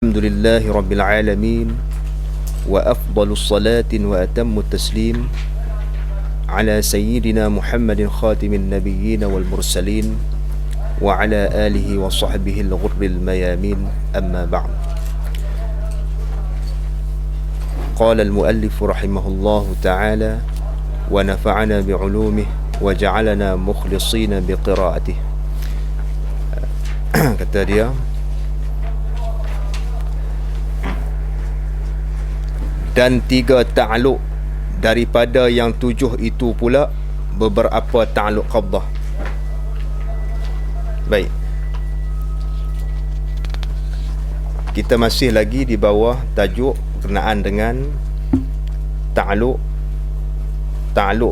الحمد لله رب العالمين وأفضل الصلاة وأتم التسليم على سيدنا محمد خاتم النبيين والمرسلين وعلى آله وصحبه الغر الميامين أما بعد. قال المؤلف رحمه الله تعالى ونفعنا بعلومه وجعلنا مخلصين بقراءته. kata dia, dan 3 ta'aluk daripada yang 7 itu pula beberapa ta'aluk qabdah. Baik, kita masih lagi di bawah tajuk berkenaan dengan ta'aluk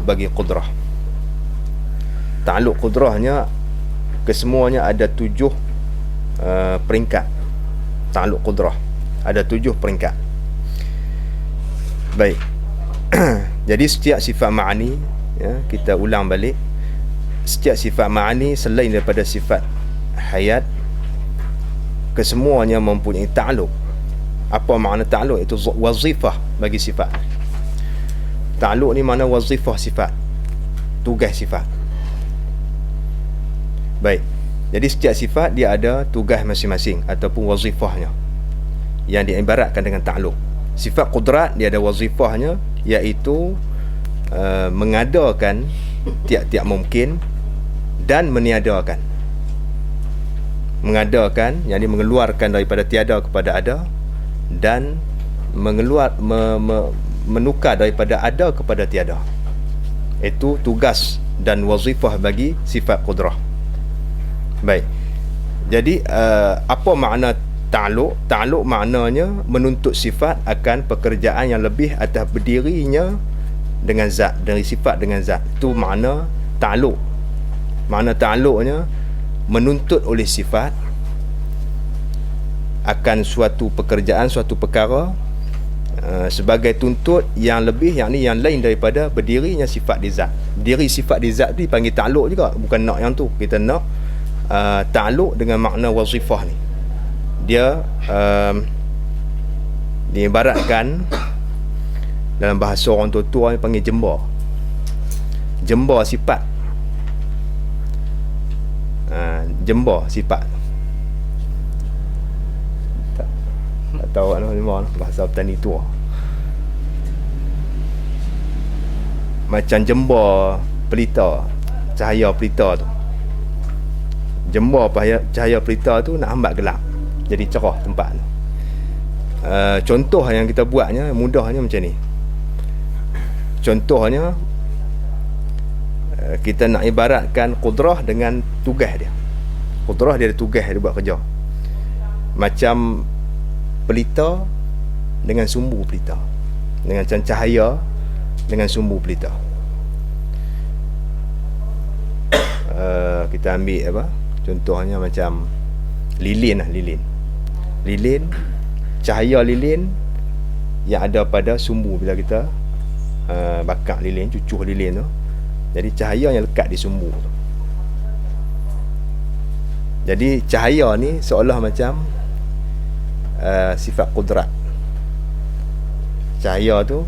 bagi qudrah. Ta'aluk qudrahnya kesemuanya ada 7 peringkat. Ta'aluk qudrah ada 7 peringkat. Baik. Jadi setiap sifat ma'ani, ya, kita ulang balik, setiap sifat ma'ani selain daripada sifat hayat, kesemuanya mempunyai ta'aluk. Apa makna ta'aluk? Itu wazifah bagi sifat. Ta'aluk ni makna wazifah sifat, tugas sifat. Baik. Jadi setiap sifat dia ada tugas masing-masing ataupun wazifahnya yang diibaratkan dengan ta'aluk. Sifat qudrat dia ada wazifahnya, iaitu mengadakan tiap-tiap mumkin dan meniadakan. Mengadakan, yakni mengeluarkan daripada tiada kepada ada, dan menukar daripada ada kepada tiada. Itu tugas dan wazifah bagi sifat qudrah. Baik. Jadi apa makna ta'aluk? Ta'aluk maknanya menuntut sifat akan pekerjaan yang lebih atas berdirinya dengan zat, dari sifat dengan zat. Itu makna ta'aluk. Makna ta'aluknya menuntut oleh sifat akan suatu pekerjaan, suatu perkara sebagai tuntut yang lebih, yakni yang lain daripada berdirinya sifat di zat. Diri sifat di zat tu dipanggil ta'aluk juga, bukan nak yang tu. Kita nak ta'aluk dengan makna wazifah ni. Dia diibaratkan dalam bahasa orang tua-tua yang panggil jembar. Jembar sifat. Jembar sifat. Tak tahu apa nama bahasa petani tua. Macam jembar pelita, cahaya pelita tu. Jembar cahaya pelita tu nak hambat gelap, jadi cerah tempat tu. Contoh yang kita buatnya mudahnya macam ni. Contohnya kita nak ibaratkan qudrah dengan tugas dia. Qudrah dia ada tugas dia buat kerja. Macam pelita dengan sumbu pelita, dengan cahaya dengan sumbu pelita. Kita ambil apa? Contohnya macam lilin lah, lilin, cahaya lilin yang ada pada sumbu. Bila kita bakar lilin, cucuh lilin tu, jadi cahaya yang lekat di sumbu tu. Jadi cahaya ni seolah macam sifat qudrat. Cahaya tu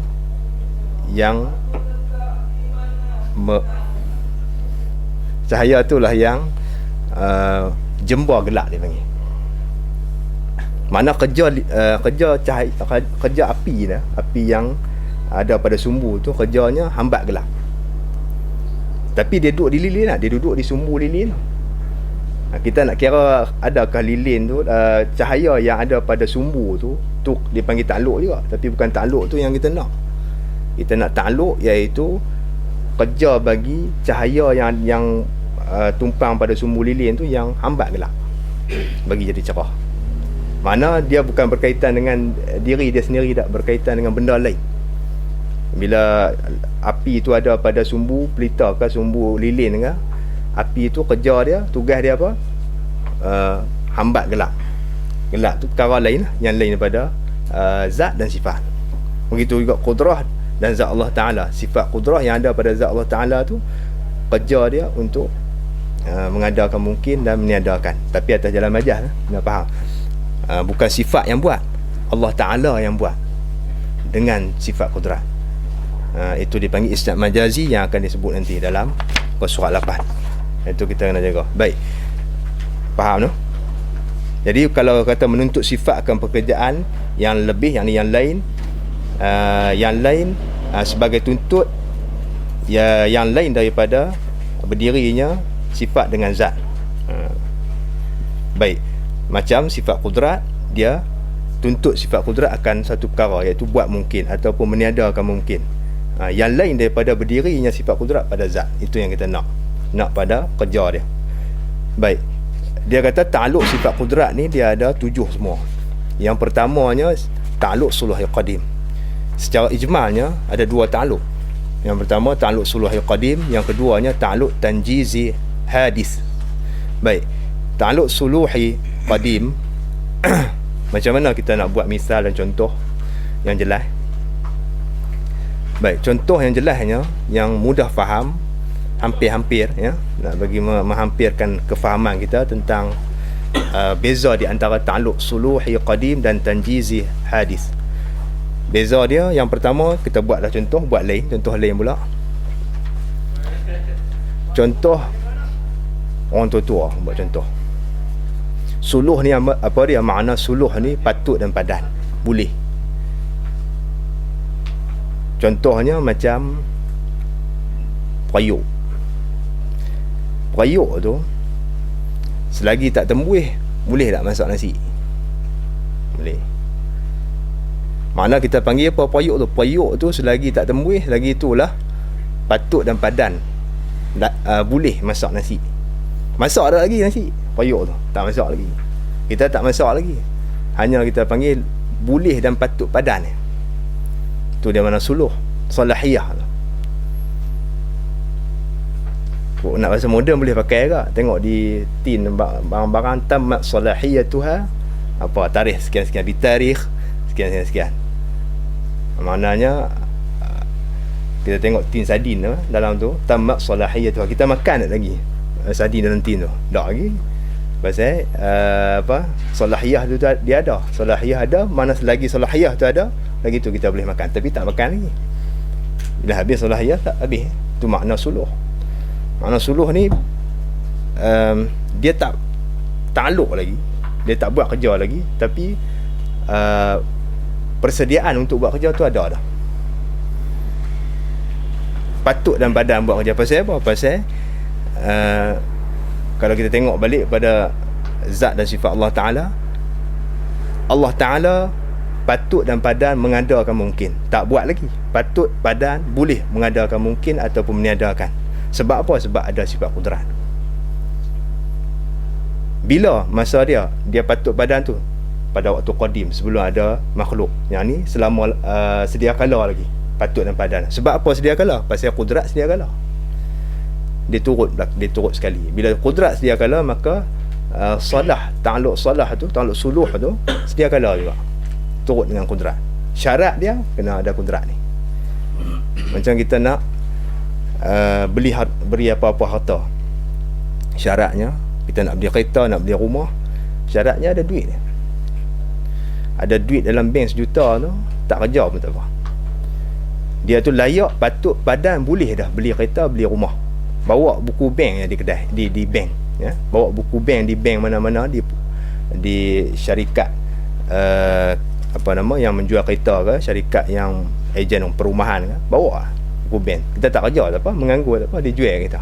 yang cahaya tu lah yang jembar gelap dia panggil. Mana kerja cahaya, kerja api dah, api yang ada pada sumbu tu kerjanya hambat gelap. Tapi dia duduk di lilin lah, dia duduk di sumbu lilin. Kita nak kira adakah lilin tu cahaya yang ada pada sumbu tu dia panggil ta'aluk juga. Tapi bukan ta'aluk tu yang kita nak. Kita nak ta'aluk iaitu kerja bagi cahaya yang tumpang pada sumbu lilin tu yang hambat gelap, bagi jadi cerah. Mana dia bukan berkaitan dengan diri dia sendiri, tak berkaitan dengan benda lain. Bila api tu ada pada sumbu pelita ke sumbu lilin ke, api tu kerja dia, tugas dia apa? Hambat gelap. Gelap tu perkara lain lah, yang lain daripada zat dan sifat. Begitu juga qudrah dan zat Allah Ta'ala. Sifat qudrah yang ada pada zat Allah Ta'ala tu kerja dia untuk mengadakan mungkin dan meniadakan, tapi atas jalan majaz, nak faham. Bukan sifat yang buat, Allah Ta'ala yang buat dengan sifat kudrat. Itu dipanggil isnad majazi yang akan disebut nanti dalam surat 8. Itu kita kena jaga. Baik, faham no? Jadi kalau kata menuntut sifat akan pekerjaan yang lebih, yang lain, sebagai tuntut yang lain daripada berdirinya sifat dengan zat. Baik, macam sifat kudrat, dia tuntut sifat kudrat akan satu perkara, iaitu buat mungkin ataupun meniadakan mungkin. Yang lain daripada berdirinya sifat kudrat pada zat, itu yang kita nak pada kerja dia. Baik, dia kata ta'alluq sifat kudrat ni dia ada 7 semua. Yang pertamanya ta'alluq suluhil qadim. Secara ijmalnya ada 2 ta'alluq. Yang pertama ta'alluq suluhil qadim, yang keduanya ta'alluq tanjizi hadis. Baik, ta'alluq suluhi qadim macam mana kita nak buat misal dan contoh yang jelas? Baik, contoh yang jelasnya, yang mudah faham, hampir-hampir ya, nak bagi menghampirkan kefahaman kita tentang beza di antara ta'alluq suluhi qadim dan tanjizi hadis. Beza dia, yang pertama kita buatlah contoh lain pula. Contoh orang tua buat contoh. Suluh ni apa dia? Makna suluh ni patut dan padan, boleh. Contohnya macam perayuk tu, selagi tak tembuih, boleh tak masak nasi? Boleh. Mana kita panggil apa perayuk tu? Perayuk tu selagi tak tembuih, lagi itulah patut dan padan, boleh masak nasi. Masak ada lagi nasi, perayuk tu tak masak lagi, kita tak masak lagi, hanya kita panggil boleh dan patut padan. Tu dia mana suluh, salahiyah tu. Nak bahasa moden boleh pakai ke? Tengok di tin barang-barang tamat salahiyatuha, apa tarikh sekian-sekian, bitarikh sekian-sekian. Maknanya kita tengok tin sardin tu, dalam tu tamat salahiyatuha, kita makan tak lagi sardin dalam tin tu? Tak lagi. Pasal salahiyah tu dia ada. Salahiyah ada, mana selagi salahiyah tu ada, lagi tu kita boleh makan, tapi tak makan lagi. Bila habis salahiyah tak habis. Tu makna suluh. Makna suluh ni dia tak ta'alluq lagi, dia tak buat kerja lagi, tapi persediaan untuk buat kerja tu ada dah. Patut dan padan buat kerja. Pasal apa? Pasal kalau kita tengok balik pada zat dan sifat Allah Ta'ala, Allah Ta'ala patut dan padan mengadakan mungkin, tak buat lagi. Patut, padan, boleh mengadakan mungkin ataupun meniadakan. Sebab apa? Sebab ada sifat kudrat. Bila masa dia patut padan tu? Pada waktu qadim, sebelum ada makhluk. Yang ni selama sedia kala lagi patut dan padan. Sebab apa sedia kala? Pasal kudrat sedia kala. Dia turut sekali. Bila kudrat sedia kala, maka salah, ta'alluq salah tu, ta'alluq suluh tu sedia kala juga, turut dengan kudrat. Syarat dia kena ada kudrat ni. Macam kita nak beri apa-apa harta, syaratnya kita nak beli kereta, nak beli rumah, syaratnya ada duit. Ada duit dalam bank 1 juta tu, tak kerja pun tak apa. Dia tu layak, patut, padan, boleh dah beli kereta, beli rumah. Bawa buku bank di kedai, di bank ya. Bawa buku bank di bank mana-mana, di syarikat yang menjual kereta ke, syarikat yang ejen perumahan ke, bawa buku bank. Kita tak kerja tak apa, menganggur tak apa, dia jual kita.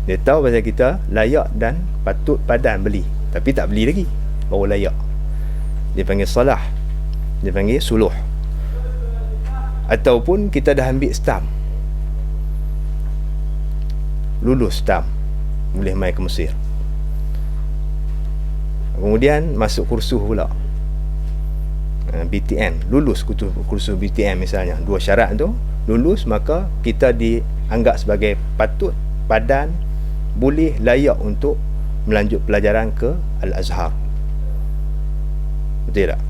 Dia tahu pasal kita layak dan patut padan beli, tapi tak beli lagi, baru layak. Dia panggil salah, dia panggil suluh. Ataupun kita dah ambil stamp, lulus stamp, boleh mai ke Mesir. Kemudian masuk kursus pula, BTM, lulus kursus BTM misalnya. 2 syarat tu lulus, maka kita dianggap sebagai patut, padan, boleh, layak untuk melanjut pelajaran ke Al-Azhar. Betul tak?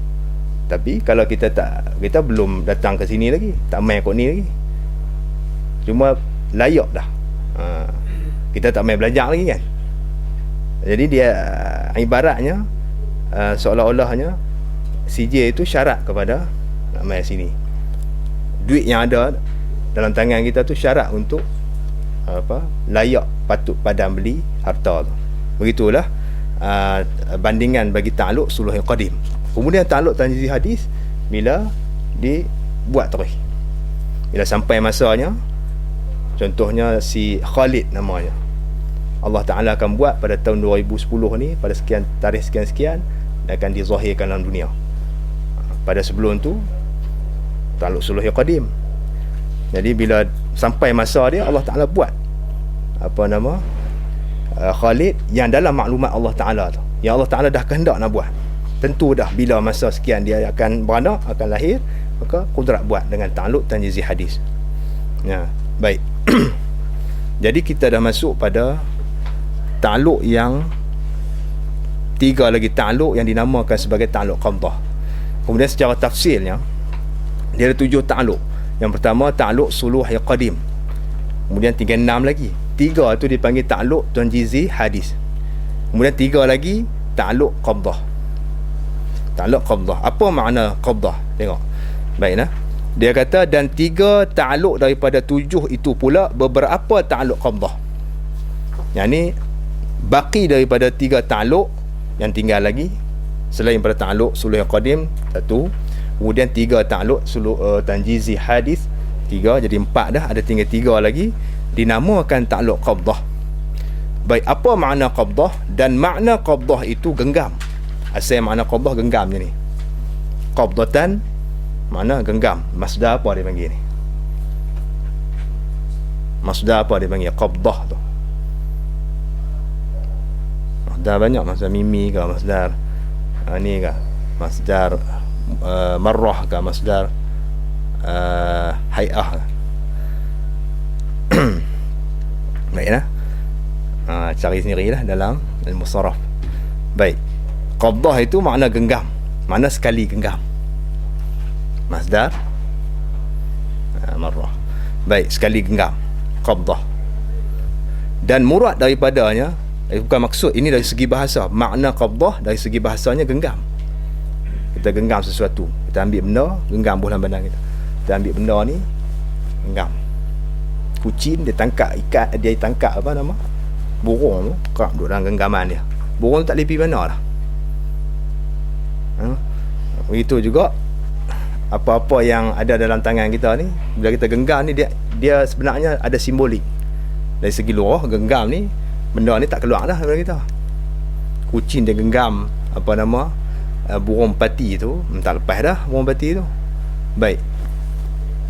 Tapi kalau kita belum datang ke sini lagi, tak main kot ni lagi, cuma layak dah, kita tak main belajar lagi kan. Jadi dia ibaratnya seolah-olahnya sijil itu syarat kepada nak mai sini. Duit yang ada dalam tangan kita tu syarat untuk layak patut padan beli harta tu. Begitulah bandingan bagi ta'alluq suluh yang qadim. Kemudian ta'alluq tanjizi hadis bila dibuat terus, bila sampai masanya, contohnya si Khalid namanya, Allah Ta'ala akan buat pada tahun 2010 ni, pada sekian tarikh sekian-sekian, akan dizahirkan dalam dunia. Pada sebelum tu ta'alluq suluh yang qadim. Jadi bila sampai masa dia, Allah Ta'ala buat Khalid yang dalam maklumat Allah Ta'ala tu, yang Allah Ta'ala dah kehendak nak buat. Tentu dah bila masa sekian dia akan beranak, akan lahir, maka kudrat buat dengan ta'alluq tanjizi hadis. Ya, baik. Jadi kita dah masuk pada ta'alluq yang 3 lagi, ta'alluq yang dinamakan sebagai ta'alluq qabdah. Kemudian secara tafsirnya dia ada 7 ta'alluq. Yang pertama ta'alluq suluh yang qadim. Kemudian 6 lagi. 3 tu dipanggil ta'alluq tanjizi hadis. Kemudian 3 lagi ta'alluq qabdah. Ta'alluq qabdah. Apa makna qabdah? Tengok. Baiklah. Dia kata dan 3 ta'alluq daripada 7 itu pula beberapa ta'alluq qabdah. Yang ni baki daripada 3 ta'alluq yang tinggal lagi selain pada ta'alluq suluh yang qadim 1. Kemudian 3 ta'alluq suluh tanjizi hadis 3, jadi 4 dah, ada tinggal 3 lagi dinamakan ta'alluq qabdah. Baik, apa makna qabdah? Dan makna qabdah itu genggam. Asal makna qabdah genggam je ni. Qabdatan makna genggam. Masdar apa dia panggil ni? Masdar apa dia panggil qabdah tu? Masdar banyak, masdar mimi ke, masdar ni ke, masdar marrah ke, masdar hay'ah. Baiklah. Cari sendirilah dalam ilmu saraf. Baik. Qabdah itu makna genggam, makna sekali genggam. Masdar marrah. Baik, sekali genggam. Qabdah. Dan murad daripadanya, bukan maksud ini dari segi bahasa. Makna qabdah dari segi bahasanya genggam. Kita genggam sesuatu. Kita ambil benda, genggam buah dalam badan kita. Kita ambil benda ni, genggam. Kucing dia tangkap ikat, dia tangkap apa nama? Burung tu, kerap duduk dalam genggaman dia. Burung tu tak boleh pergi mana lah. Begitu juga apa-apa yang ada dalam tangan kita ni, bila kita genggam ni, dia sebenarnya ada simbolik. Dari segi luar, genggam ni, benda ni tak keluar dah daripada kita. Kucing dia genggam burung pati tu, tak lepas dah burung pati tu. Baik.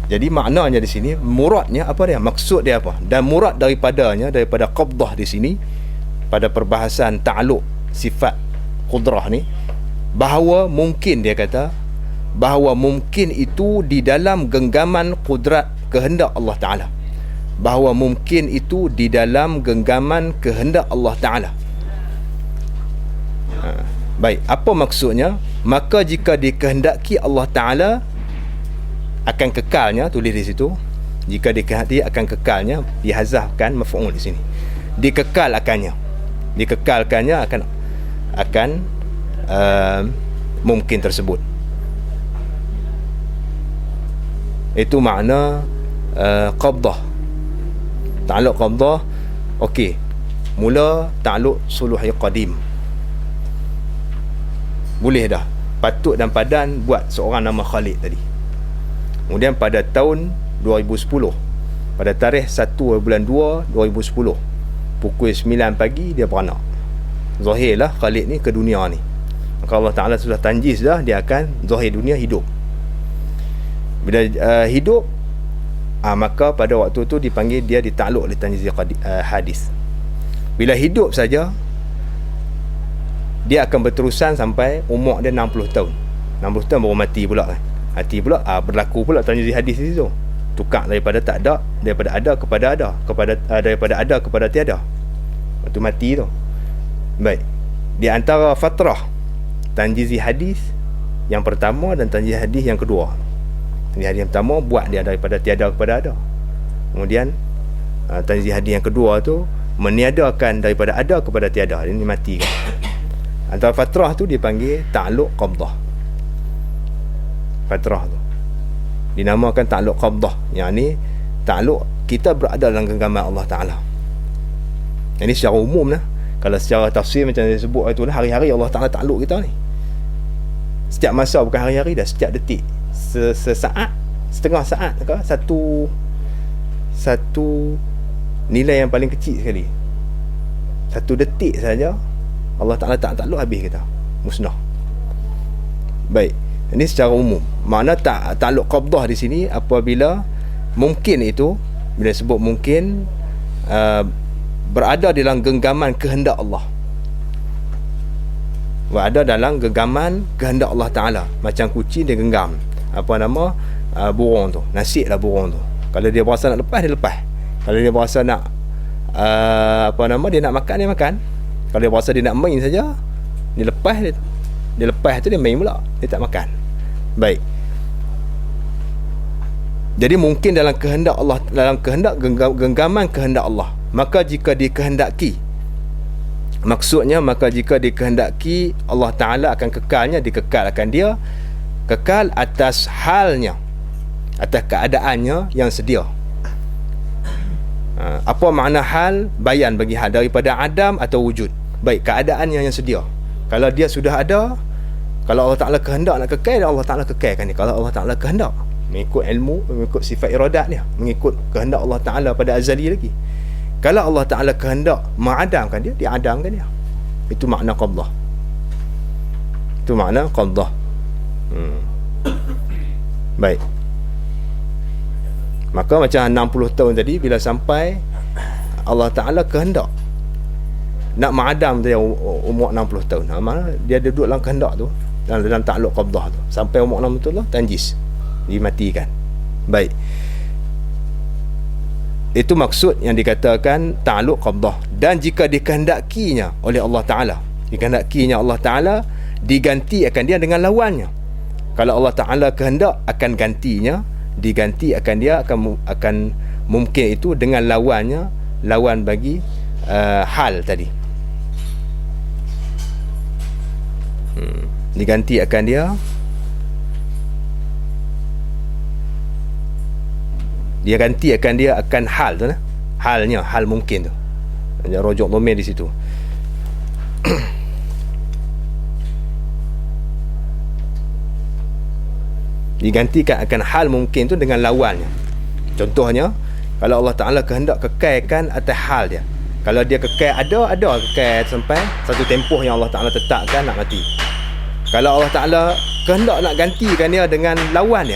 Jadi maknanya di sini, muradnya apa dia? Maksud dia apa? Dan murad daripada qabdah di sini pada perbahasan ta'alluq sifat qudrah ni, bahawa mungkin, dia kata bahawa mungkin itu di dalam genggaman kudrat kehendak Allah Ta'ala. Bahawa mungkin itu di dalam genggaman kehendak Allah Ta'ala. Baik, apa maksudnya? Maka jika dikehendaki Allah Ta'ala akan kekalnya, tulis di situ, jika dikehendaki akan kekalnya, dihazafkan maf'ul di sini, dikekalkannya akan mungkin tersebut. Itu makna qabdah, ta'alluq qabdah. Okey, mula ta'alluq suluh qadim boleh dah, patut dan padan buat seorang nama Khalid tadi. Kemudian pada tahun 2010, pada tarikh 1 bulan 2 2010, pukul 9 pagi dia beranak. Zahirlah Khalid ni ke dunia ni. Maka Allah Ta'ala sudah tanjiz dah, dia akan zahir dunia hidup. Bila hidup, maka pada waktu tu dipanggil dia ditakluk oleh tanjiz hadis. Bila hidup saja, dia akan berterusan sampai umur dia 60 tahun. 60 tahun baru mati pula kan. Mati pula, berlaku pula tanjiz hadis itu. Tukar daripada tak ada, daripada ada kepada ada, daripada ada kepada tiada. Waktu mati tu. Baik. Di antara fatrah tanjiz hadis yang pertama dan tanjiz hadis yang kedua. Tanjiz hadis yang pertama buat dia daripada tiada kepada ada. Kemudian tanjiz hadis yang kedua tu meniadakan daripada ada kepada tiada. Ini mati kan. Antara fatrah tu dipanggil ta'alluq qabdah. Fatrah tu dinamakan ta'alluq qabdah, yang ni ta'alluq kita berada dalam genggaman Allah Ta'ala. Yang ni secara umum lah. Kalau secara tafsir macam saya sebut itulah, hari-hari Allah Ta'ala ta'alluq kita ni. Setiap masa, bukan hari-hari dah, setiap detik, sesaat, setengah saat ke, satu nilai yang paling kecil sekali, satu detik saja Allah Ta'ala tak ta'alluq, habis kita, musnah. Baik, ini secara umum. Makna ta'alluq qabdah di sini apabila mungkin itu, bila sebut mungkin, berada dalam genggaman kehendak Allah, berada dalam genggaman kehendak Allah Ta'ala. Macam kucing dia genggam burung tu, nasib lah burung tu. Kalau dia berasa nak lepas, dia lepas. Kalau dia berasa nak dia nak makan, dia makan. Kalau dia berasa dia nak main saja, dia lepas tu dia main pula, dia tak makan. Baik, jadi mungkin dalam kehendak Allah, dalam kehendak genggaman kehendak Allah. Maka jika dikehendaki, maksudnya maka jika dikehendaki, Allah Ta'ala akan dikekalkan dia, kekal atas halnya, atas keadaannya yang sedia. Apa makna hal? Bayan bagi hal, daripada adam atau wujud. Baik, keadaannya yang sedia. Kalau dia sudah ada, kalau Allah Ta'ala kehendak nak kekal, Allah Ta'ala kekalkan dia. Kalau Allah Ta'ala kehendak, mengikut ilmu, mengikut sifat iradat dia, mengikut kehendak Allah Ta'ala pada azali lagi. Kalau Allah Ta'ala kehendak mengadamkan dia, dia adamkan dia. Itu makna qabdah. Itu makna qabdah. Baik. Maka macam 60 tahun tadi, bila sampai Allah Ta'ala kehendak nak mengadam dia umur 60 tahun, mana dia duduk dalam kehendak tu, dalam ta'alluq qabdah tu, sampai umur 60 tahun tanjis, dimatikan. Baik, itu maksud yang dikatakan ta'alluq qabdah. Dan jika dikehendakinya oleh Allah Ta'ala, dikehendakinya Allah Ta'ala, diganti akan dia dengan lawannya. Kalau Allah Ta'ala kehendak, akan gantinya, diganti akan dia, akan mungkin itu dengan lawannya, lawan bagi hal tadi. Diganti akan dia ganti akan dia akan hal tu, halnya, hal mungkin tu. Rojok domain di situ. Digantikan akan hal mungkin tu dengan lawannya. Contohnya, kalau Allah Ta'ala kehendak kekalkan atas hal dia, kalau dia kekal, ada kekal sampai satu tempoh yang Allah Ta'ala tetapkan nak mati. Kalau Allah Ta'ala kehendak nak gantikan dia dengan lawan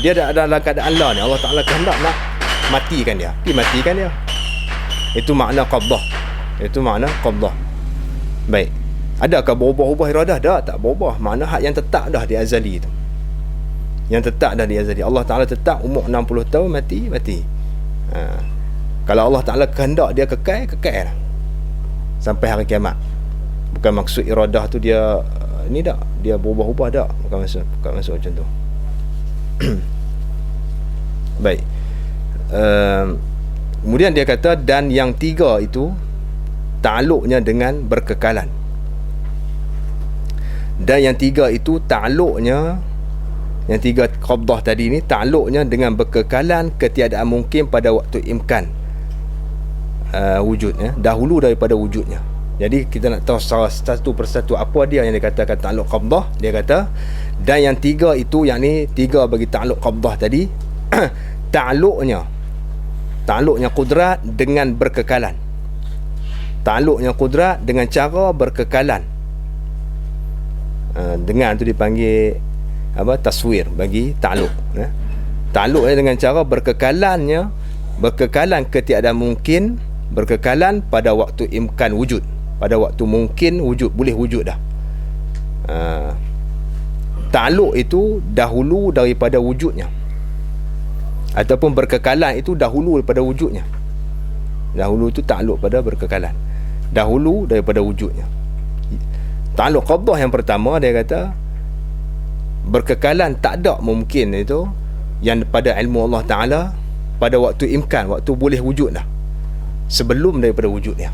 dia dah dalam keadaan la ni, Allah Ta'ala kehendak nak matikan dia, matikan dia. Itu makna qabdah. Itu makna qabdah. Baik, adakah berubah-ubah iradah? Tak berubah. Makna hak yang tetap dah di azali tu, yang tetap dah di azali. Allah Ta'ala tetap umur 60 tahun, mati. Kalau Allah Ta'ala kehendak dia kekal lah sampai hari kiamat. Bukan maksud iradah tu dia ni tak, dia berubah-ubah tak, bukan maksud macam tu. Baik, kemudian dia kata, dan yang tiga itu ta'alluqnya dengan berkekalan. Dan yang tiga itu ta'alluqnya, yang tiga qabdah tadi ni ta'alluqnya dengan berkekalan ketiadaan mungkin pada waktu imkan wujudnya, dahulu daripada wujudnya. Jadi kita nak tahu satu persatu apa dia yang dikatakan ta'alluq qabdah. Dia kata, dan yang tiga itu, yang ni tiga bagi ta'alluq qabdah tadi, ta'alluqnya qudrat dengan berkekalan. Ta'alluqnya qudrat dengan cara berkekalan. Dengan tu dipanggil taswir bagi ta'alluq. Ta'alluqnya dengan cara berkekalan ketiadaan mungkin, berkekalan pada waktu imkan wujud, pada waktu mungkin wujud, boleh wujud dah. Ta'alluq itu dahulu daripada wujudnya, ataupun berkekalan itu dahulu daripada wujudnya. Dahulu itu ta'alluq pada berkekalan, dahulu daripada wujudnya. Ta'alluq qabdah yang pertama, dia kata berkekalan tak ada mungkin itu, yang pada ilmu Allah Ta'ala pada waktu imkan, waktu boleh wujud dah, sebelum daripada wujudnya.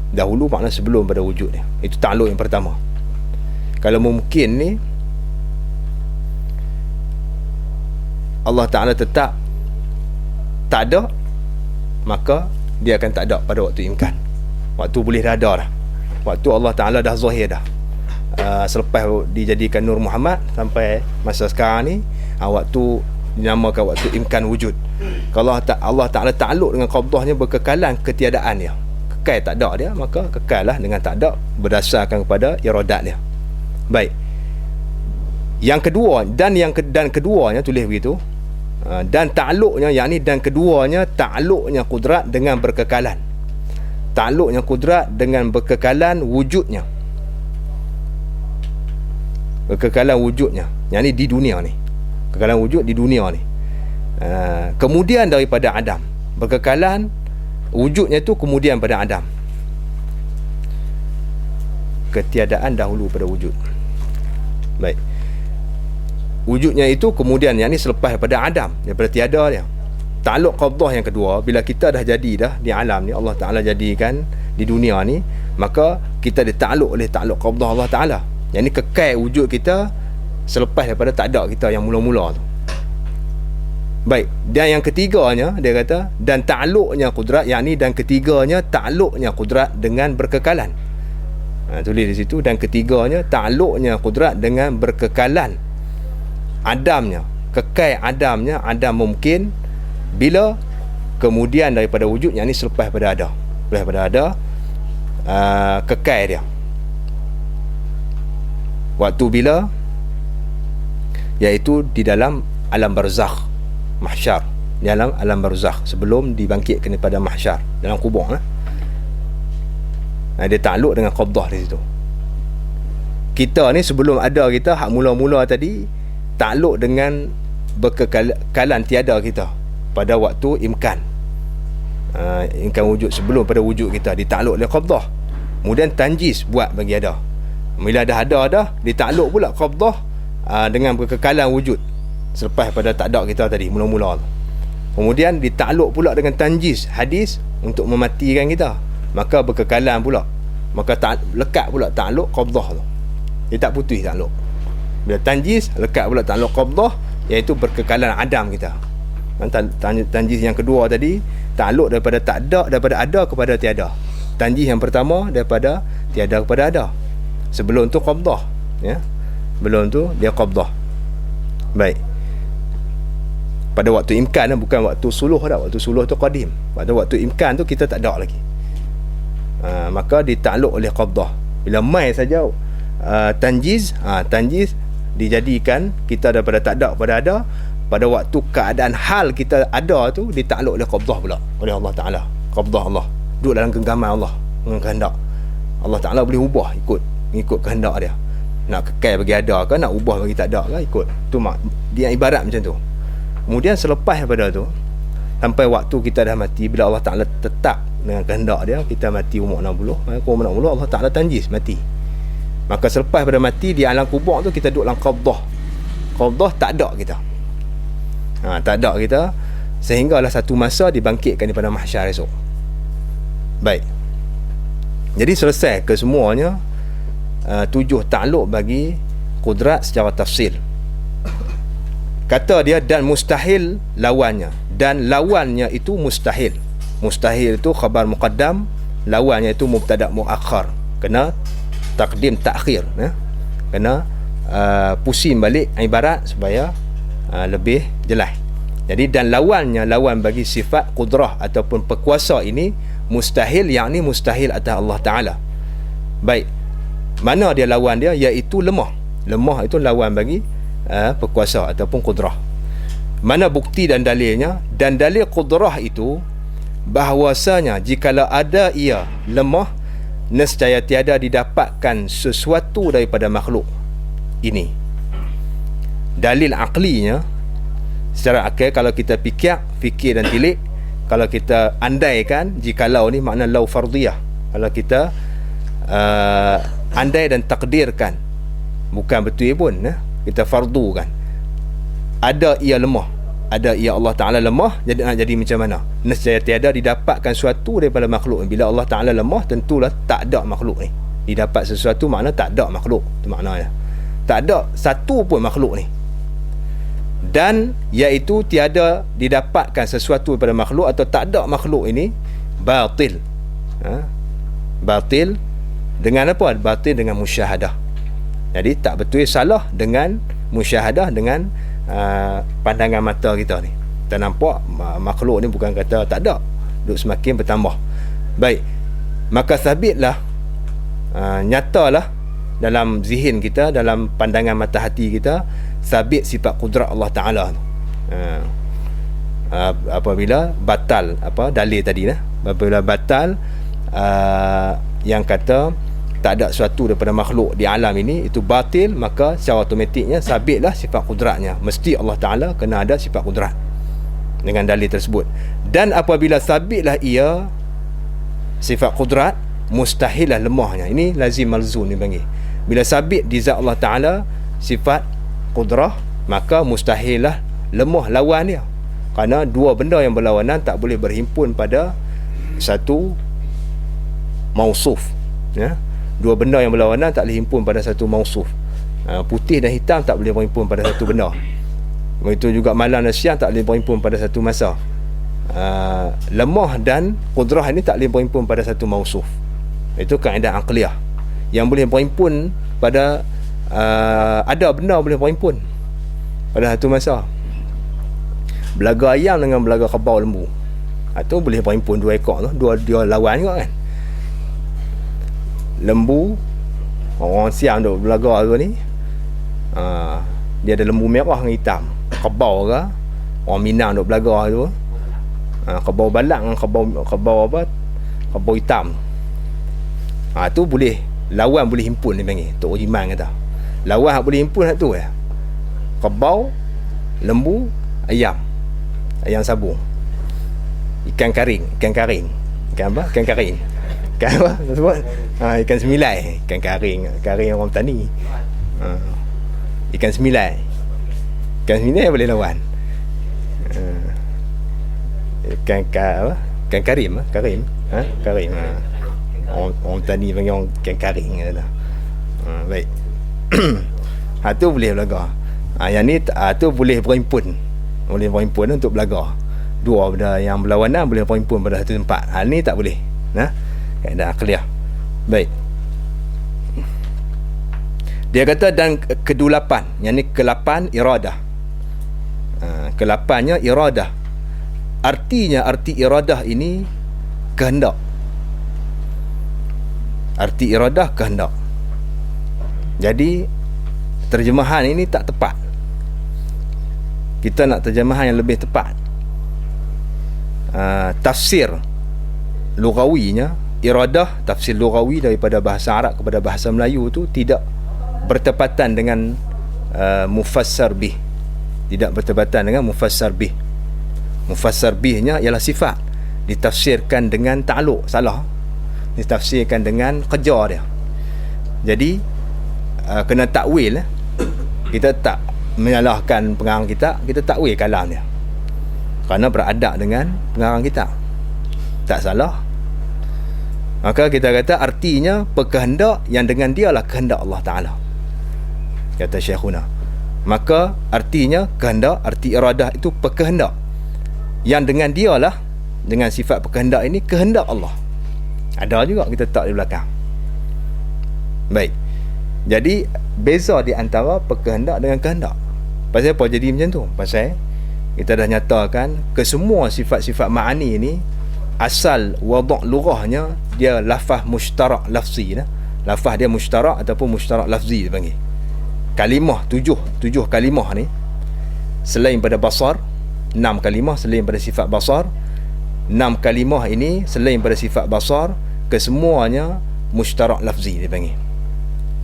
Dahulu makna sebelum pada wujud dia. Itu ta'alluq yang pertama. Kalau mungkin ni Allah Ta'ala tetap tak ada, maka dia akan tak ada pada waktu imkan. Waktu boleh dah ada dah. Waktu Allah Ta'ala dah zahir dah. Selepas dijadikan Nur Muhammad sampai masa sekarang ni, waktu dinamakan waktu imkan wujud. Kalau Allah Ta'ala ta'alluq dengan qabdahnya, berkekalan ketiadaan dia, kekal tak ada dia, maka kekal lah dengan tak ada berdasarkan kepada iradat dia. Baik. Yang kedua, dan keduanya tulis begitu, dan ta'alluqnya, yakni dan keduanya ta'alluqnya kudrat dengan berkekalan. Ta'alluqnya kudrat dengan berkekalan wujudnya. Berkekalan wujudnya, yakni di dunia ni. Kekekalan wujud di dunia ni. Kemudian daripada Adam. Berkekalan wujudnya tu kemudian pada Adam. Ketiadaan dahulu pada wujud. Baik. Wujudnya itu kemudian, yang ni selepas daripada Adam, daripada tiada dia. Ta'alluq qabdah yang kedua, bila kita dah jadi dah di alam ni, Allah Ta'ala jadikan di dunia ni, maka kita dita'alluq oleh ta'alluq qabdah Allah Ta'ala. Yang ni kekal wujud kita selepas daripada tak ada kita yang mula-mula tu. Baik. Dan yang ketiganya, dia kata, dan ta'alluqnya kudrat, yakni dan ketiganya ta'alluqnya kudrat dengan berkekalan. Tulis di situ, dan ketiganya ta'alluqnya kudrat dengan berkekalan Adamnya, kekal Adamnya, Adam mungkin bila kemudian daripada wujud, yang ni selepas pada ada. Selepas pada ada, kekal dia. Waktu bila? Iaitu di dalam alam barzakh, mahsyar. Di dalam alam barzakh, sebelum dibangkitkan daripada mahsyar, dalam kubur. Dia ta'alluq dengan qabdah di situ. Kita ni sebelum ada kita, hak mula-mula tadi, ta'alluq dengan berkekalan tiada kita pada waktu imkan. Imkan wujud, sebelum pada wujud kita, dita'alluq oleh qabdah. Kemudian tanjis buat bagi ada. Bila dah ada dah, dita'alluq pula qabdah dengan berkekalan wujud selepas pada tak ada kita tadi mula-mula. Kemudian dita'alluq pula dengan tanjis, hadis, untuk mematikan kita. Maka berkekalan pula, maka lekat pula ta'alluq qabdah tu. Dia tak putus ta'alluq. Bila tanjis, lekat pula ta'alluq qabdah, iaitu berkekalan Adam kita. Tanjis yang kedua tadi, ta'alluq daripada tak ada, daripada ada kepada tiada. Tanjis yang pertama, daripada tiada kepada ada. Sebelum tu qabdah, ya. Sebelum tu dia qabdah. Baik. Pada waktu imkan, bukan waktu suluh dah. Waktu suluh tu qadim. Waktu imkan tu kita tak ada lagi. Maka dita'alluq oleh qabdah. Bila mai saja tanjiz, tanjiz dijadikan kita daripada tak ada pada ada. Pada waktu keadaan hal kita ada tu, dita'alluq oleh qabdah pula oleh Allah Ta'ala. Qabdah Allah, duduk dalam genggaman Allah dengan kehendak. Allah Ta'ala boleh ubah ikut kehendak dia. Nak kekal bagi ada ke, nak ubah bagi tak ada ke, ikut tu dia ibarat macam tu. Kemudian selepas daripada tu, sampai waktu kita dah mati, bila Allah Ta'ala tetap dengan kehendak dia, kita mati umur 60, maka umur 60 Allah Ta'ala tanjis mati. Maka selepas pada mati di alam kubur tu, kita duduk dalam qabdah. Qabdah tak ada kita. Tak ada kita, sehinggalah satu masa dibangkitkan daripada mahsyar esok. Baik. Jadi selesai kesemuanya 7 ta'alluq bagi kudrat secara tafsil. Kata dia, dan mustahil lawannya. Dan lawannya itu mustahil. Mustahil itu khabar muqaddam, lawannya itu mubtada' muakhar. Kena takdim takhir, kena pusing balik ibarat supaya lebih jelas. Jadi dan lawannya, lawan bagi sifat kudrah ataupun perkuasa ini mustahil, yakni mustahil atas Allah Ta'ala. Baik, mana dia lawan dia? Iaitu lemah. Lemah itu lawan bagi perkuasa ataupun kudrah. Mana bukti dan dalilnya? Dan dalil kudrah itu bahawasanya jikalau ada ia lemah, nescaya tiada didapatkan sesuatu daripada makhluk ini. Dalil aqlinya, secara akal, kalau kita fikir dan tilik, kalau kita andaikan, jikalau ni makna lau fardiyah, kalau kita andai dan takdirkan, bukan betul pun, kita fardu kan, ada ia lemah, ada ia Allah Ta'ala lemah, jadi nak jadi macam mana? Nescaya tiada didapatkan sesuatu daripada makhluk. Bila Allah Ta'ala lemah, tentulah tak ada makhluk ni. Didapat sesuatu makna tak ada makhluk, itu maknanya. Tak ada satu pun makhluk ni. Dan iaitu tiada didapatkan sesuatu daripada makhluk atau tak ada makhluk ini batil. Batil dengan apa? Batil dengan musyahadah. Jadi tak betul salah dengan musyahadah, dengan pandangan mata kita ni. Kita nampak makhluk ni bukan kata tak ada, duk semakin bertambah. Baik, maka sabitlah, nyatalah dalam zihin kita, dalam pandangan mata hati kita, sabit sifat kudrat Allah Ta'ala tu. Apabila batal dalil tadi lah, apabila batal yang kata tak ada sesuatu daripada makhluk di alam ini, itu batil, maka secara automatiknya sabitlah sifat kudratnya. Mesti Allah Ta'ala kena ada sifat kudrat dengan dalil tersebut. Dan apabila sabitlah ia sifat kudrat, mustahillah lemahnya. Ini lazim malzum ni panggil. Bila sabit di zat Allah Ta'ala sifat kudrah, maka mustahillah lemah lawan dia. Kerana dua benda yang berlawanan tak boleh berhimpun pada satu mausuf, ya. Dua benda yang berlawanan tak boleh himpun pada satu mausuf. Putih dan hitam tak boleh berhimpun pada satu benda. Begitu juga malam dan siang tak boleh berhimpun pada satu masa. Lemah dan kudrah ini tak boleh berhimpun pada satu mausuf. Itu kaedah aqliyah. Yang boleh berhimpun pada ada benda boleh berhimpun pada satu masa. Belaga ayam dengan belaga kebau lembu, itu boleh berhimpun dua ekor tu, dua lawan juga kan. Lembu, orang siang duk belaga tu ni, dia ada lembu merah dengan hitam. Kebau ke, orang Minang duk belaga tu, kebau balak dengan kebau kebau hitam. Tu boleh, lawan boleh himpun, dia panggil Tok Jiman kata. Lawan boleh himpun tu ya. Kebau, lembu, ayam sabung, ikan karing, ikan karing, ikan apa? Ikan karing. Ikan apa? Sebut? Ikan semilai, ikan karing, karing orang tani. Ikan semilai. Ikan semilai boleh lawan. Ikan apa? Ikan karim, karim. Karim. Orang tani panggil orang ikan karing kata. Baik. Tu boleh belaga. Yang ni tu boleh berhimpun. Boleh berhimpun untuk belaga. Dua benda yang berlawanan boleh berhimpun pada satu tempat. Ni tak boleh. Kaedah aqliyah. Baik. Dia kata dan kedulapan, yang ni ke-8 iradah. Ke-8-nya iradah. Artinya, arti iradah ini kehendak. Arti iradah kehendak. Jadi terjemahan ini tak tepat. Kita nak terjemahan yang lebih tepat. Tafsir lugawinya, iradah, tafsir lugawi daripada bahasa Arab kepada bahasa Melayu tu tidak bertepatan dengan mufassar bih. Tidak bertepatan dengan mufassar bih. Mufassar bihnya ialah sifat, ditafsirkan dengan ta'aluk, salah. Ditafsirkan dengan kerja dia. Jadi kena takwil. Kita tak menyalahkan pengarang kita takwil kalam dia, kerana beradab dengan pengarang kita, tak salah. Maka kita kata artinya pekehendak yang dengan dialah kehendak Allah Ta'ala, kata Syekhuna. Maka artinya kehendak, arti iradah itu pekehendak yang dengan dialah, dengan sifat pekehendak ini kehendak Allah. Ada juga kita tak di belakang. Baik. Jadi beza di antara pekehendak dengan kehendak. Pasal apa jadi macam tu? Pasal kita dah nyatakan kesemua sifat-sifat ma'ani ni asal wadak lughahnya dia lafaz mushtarak lafzi lah. Lafaz dia mushtarak ataupun mushtarak lafzi dia panggil. Kalimah tujuh kalimah ni selain pada basar, 6 kalimah selain pada sifat basar, 6 kalimah ini selain pada sifat basar, kesemuanya mushtarak lafzi dia panggil.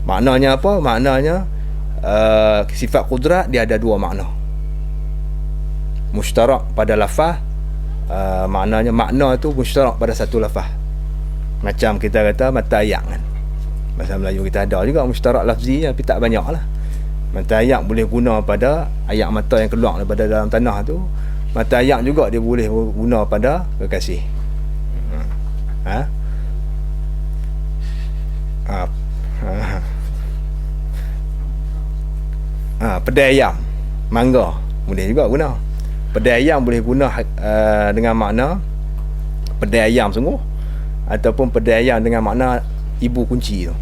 Maknanya apa? Maknanya sifat kudrat dia ada dua makna. Mushtarak pada lafaz, maknanya makna tu mushtarak pada satu lafaz. Macam kita kata mata ayam kan, bahasa Melayu kita ada juga mushtarak lafzi, tapi tak banyak lah. Mata ayak boleh guna pada ayak mata yang keluar daripada dalam tanah tu. Mata ayak juga dia boleh guna pada kekasih. Ha? Pedai ayam, mangga boleh juga guna. Pedai ayam boleh guna dengan makna pedai ayam sungguh, ataupun pedai ayam dengan makna ibu kunci tu.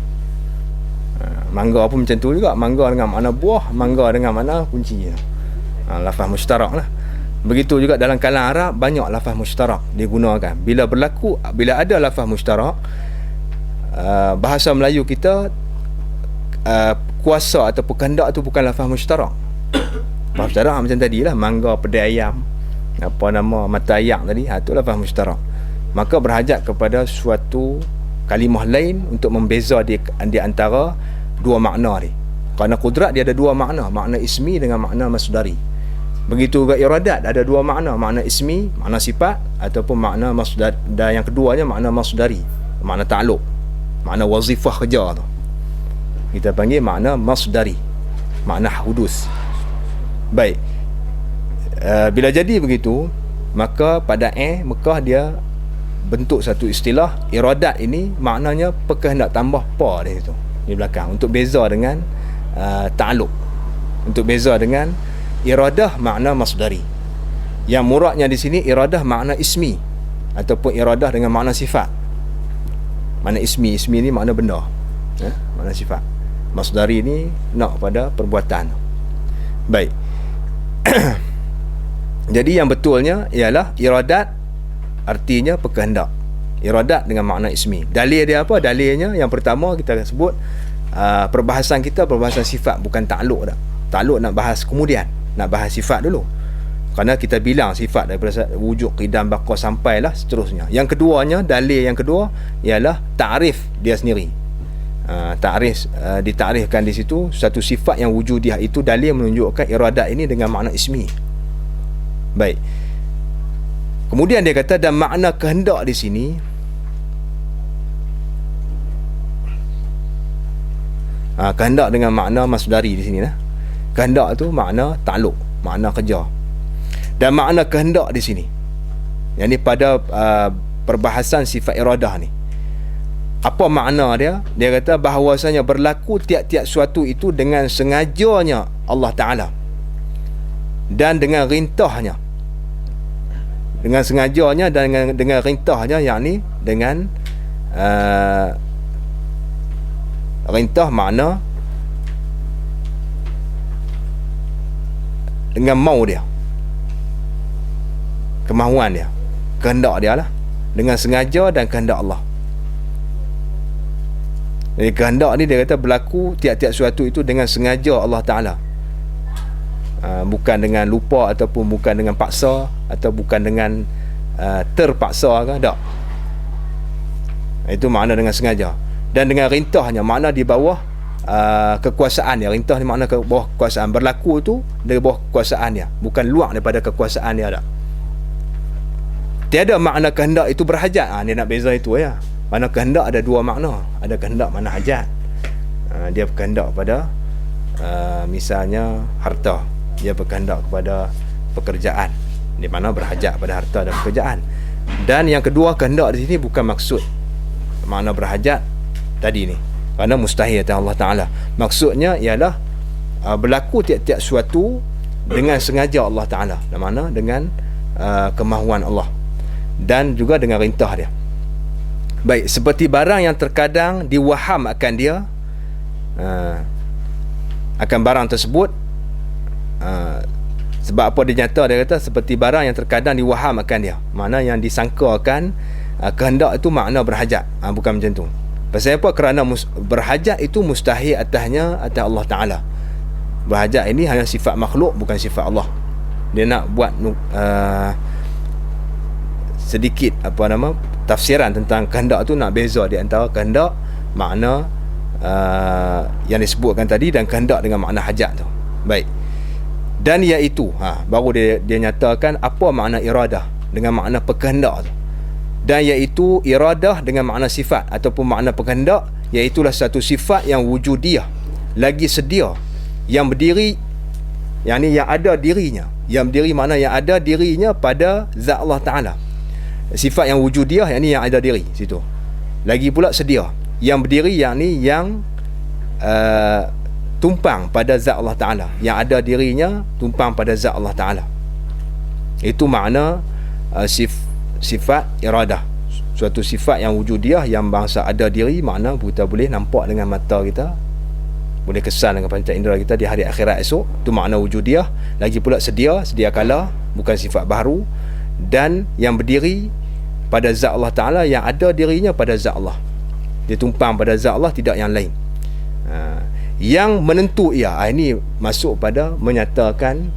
Mangga pun macam tu juga, mangga dengan makna buah, mangga dengan makna kunci. Lafaz mushtarak lah. Begitu juga dalam kalam Arab banyak lafaz mushtarak digunakan. Bila ada lafaz mushtarak, bahasa Melayu kita kuasa atau kehendak tu bukan lafaz mushtarak. Lafaz mushtarak macam tadi lah, mangga, pedai ayam, mata ayak tadi, tu lafaz mushtarak. Maka berhajat kepada suatu kalimah lain untuk membeza di antara dua makna ni. Kerana kudrat dia ada dua makna, makna ismi dengan makna masdari. Begitu juga iradat ada dua makna, makna ismi, makna sifat, ataupun makna masdar, dan yang keduanya makna masdari, makna ta'alluq, makna wazifah kerja tu. Kita panggil makna masdari, makna hudus. Baik. Bila jadi begitu, maka pada Mekah dia bentuk satu istilah iradat ini, maknanya perkehendak tambah pa di situ di belakang, untuk beza dengan ta'alluq, untuk beza dengan iradah makna masdari. Yang muradnya di sini iradah makna ismi, ataupun iradah dengan makna sifat. Makna ismi ni makna benda, makna sifat. Masdari ni nak pada perbuatan. Baik. Jadi yang betulnya ialah iradat artinya perkehendak. Iradat dengan makna ismi. Dalil dia apa? Dalilnya yang pertama kita sebut perbahasan kita perbahasan sifat, bukan ta'alluq dah. Ta'alluq nak bahas kemudian, nak bahas sifat dulu. Kerana kita bilang sifat daripada wujud, qidam, baqa sampailah seterusnya. Yang keduanya, dalil yang kedua ialah ta'rif dia sendiri. Ta'rif ditarifkan di situ satu sifat yang wujudiah, itu dalil menunjukkan iradat ini dengan makna ismi. Baik. Kemudian dia kata dan makna kehendak di sini kehendak dengan makna masdari di sini lah. Kehendak tu makna ta'alluq, makna kerja. Dan makna kehendak di sini, yang ni pada perbahasan sifat iradah ni, apa makna dia? Dia kata bahawasanya berlaku tiap-tiap suatu itu dengan sengajanya Allah Ta'ala, dan dengan rintahnya. Dengan sengajanya dan dengan rintahnya, yakni dengan rintah makna dengan mau dia, kemahuan dia, kehendak dia lah, dengan sengaja dan kehendak Allah. Jadi kehendak ni dia kata berlaku tiap-tiap suatu itu dengan sengaja Allah Ta'ala, bukan dengan lupa, ataupun bukan dengan paksa, atau bukan dengan terpaksa ke, tak. Itu makna dengan sengaja. Dan dengan rintahnya, makna di bawah kekuasaan dia. Rintah ni makna ke bawah kekuasaan. Berlaku tu di bawah kekuasaan dia, bukan luar daripada kekuasaan dia, tak. Tiada makna kehendak itu berhajat. Dia nak beza itu ya. Makna kehendak ada dua makna. Ada kehendak makna hajat. Dia berkehendak pada misalnya harta, dia berkehendak kepada pekerjaan, di mana berhajat pada harta dan pekerjaan. Dan yang kedua, kehendak di sini bukan maksud makna berhajat tadi ni, kerana mustahil atas Allah Ta'ala. Maksudnya ialah berlaku tiap-tiap suatu dengan sengaja Allah Ta'ala, di mana dengan kemahuan Allah dan juga dengan rintah dia. Baik, seperti barang yang terkadang diwaham akan dia, akan barang tersebut. Sebab apa dia nyata, dia kata seperti barang yang terkadang diwaham akan dia, makna yang disangkakan kehendak itu makna berhajat, bukan macam tu. Pasal apa? Kerana berhajat itu mustahil atasnya, atas Allah Ta'ala. Berhajat ini hanya sifat makhluk, bukan sifat Allah. Dia nak buat sedikit tafsiran tentang kehendak tu, nak beza di antara kehendak makna yang disebutkan tadi dan kehendak dengan makna hajat tu. Baik. Dan iaitu baru dia nyatakan apa makna iradah dengan makna perkehendak tu. Dan iaitu iradah dengan makna sifat ataupun makna perkehendak, iaitulah satu sifat yang wujudiah, lagi sedia yang berdiri, yang ada dirinya. Yang berdiri makna yang ada dirinya pada zat Allah Ta'ala. Sifat yang wujudiah, yang ada diri situ. Lagi pula sedia, yang berdiri yang tumpang pada zat Allah Ta'ala, yang ada dirinya tumpang pada zat Allah Ta'ala. Itu makna sifat iradah. Suatu sifat yang wujudiah, yang bangsa ada diri, makna kita boleh nampak dengan mata kita, boleh kesan dengan panca indera kita di hari akhirat esok. Itu makna wujudiah. Lagi pula sedia kala, bukan sifat baru. Dan yang berdiri pada zat Allah Ta'ala, yang ada dirinya pada zat Allah. Dia tumpang pada zat Allah, tidak yang lain. Yang menentu ia, ini masuk pada menyatakan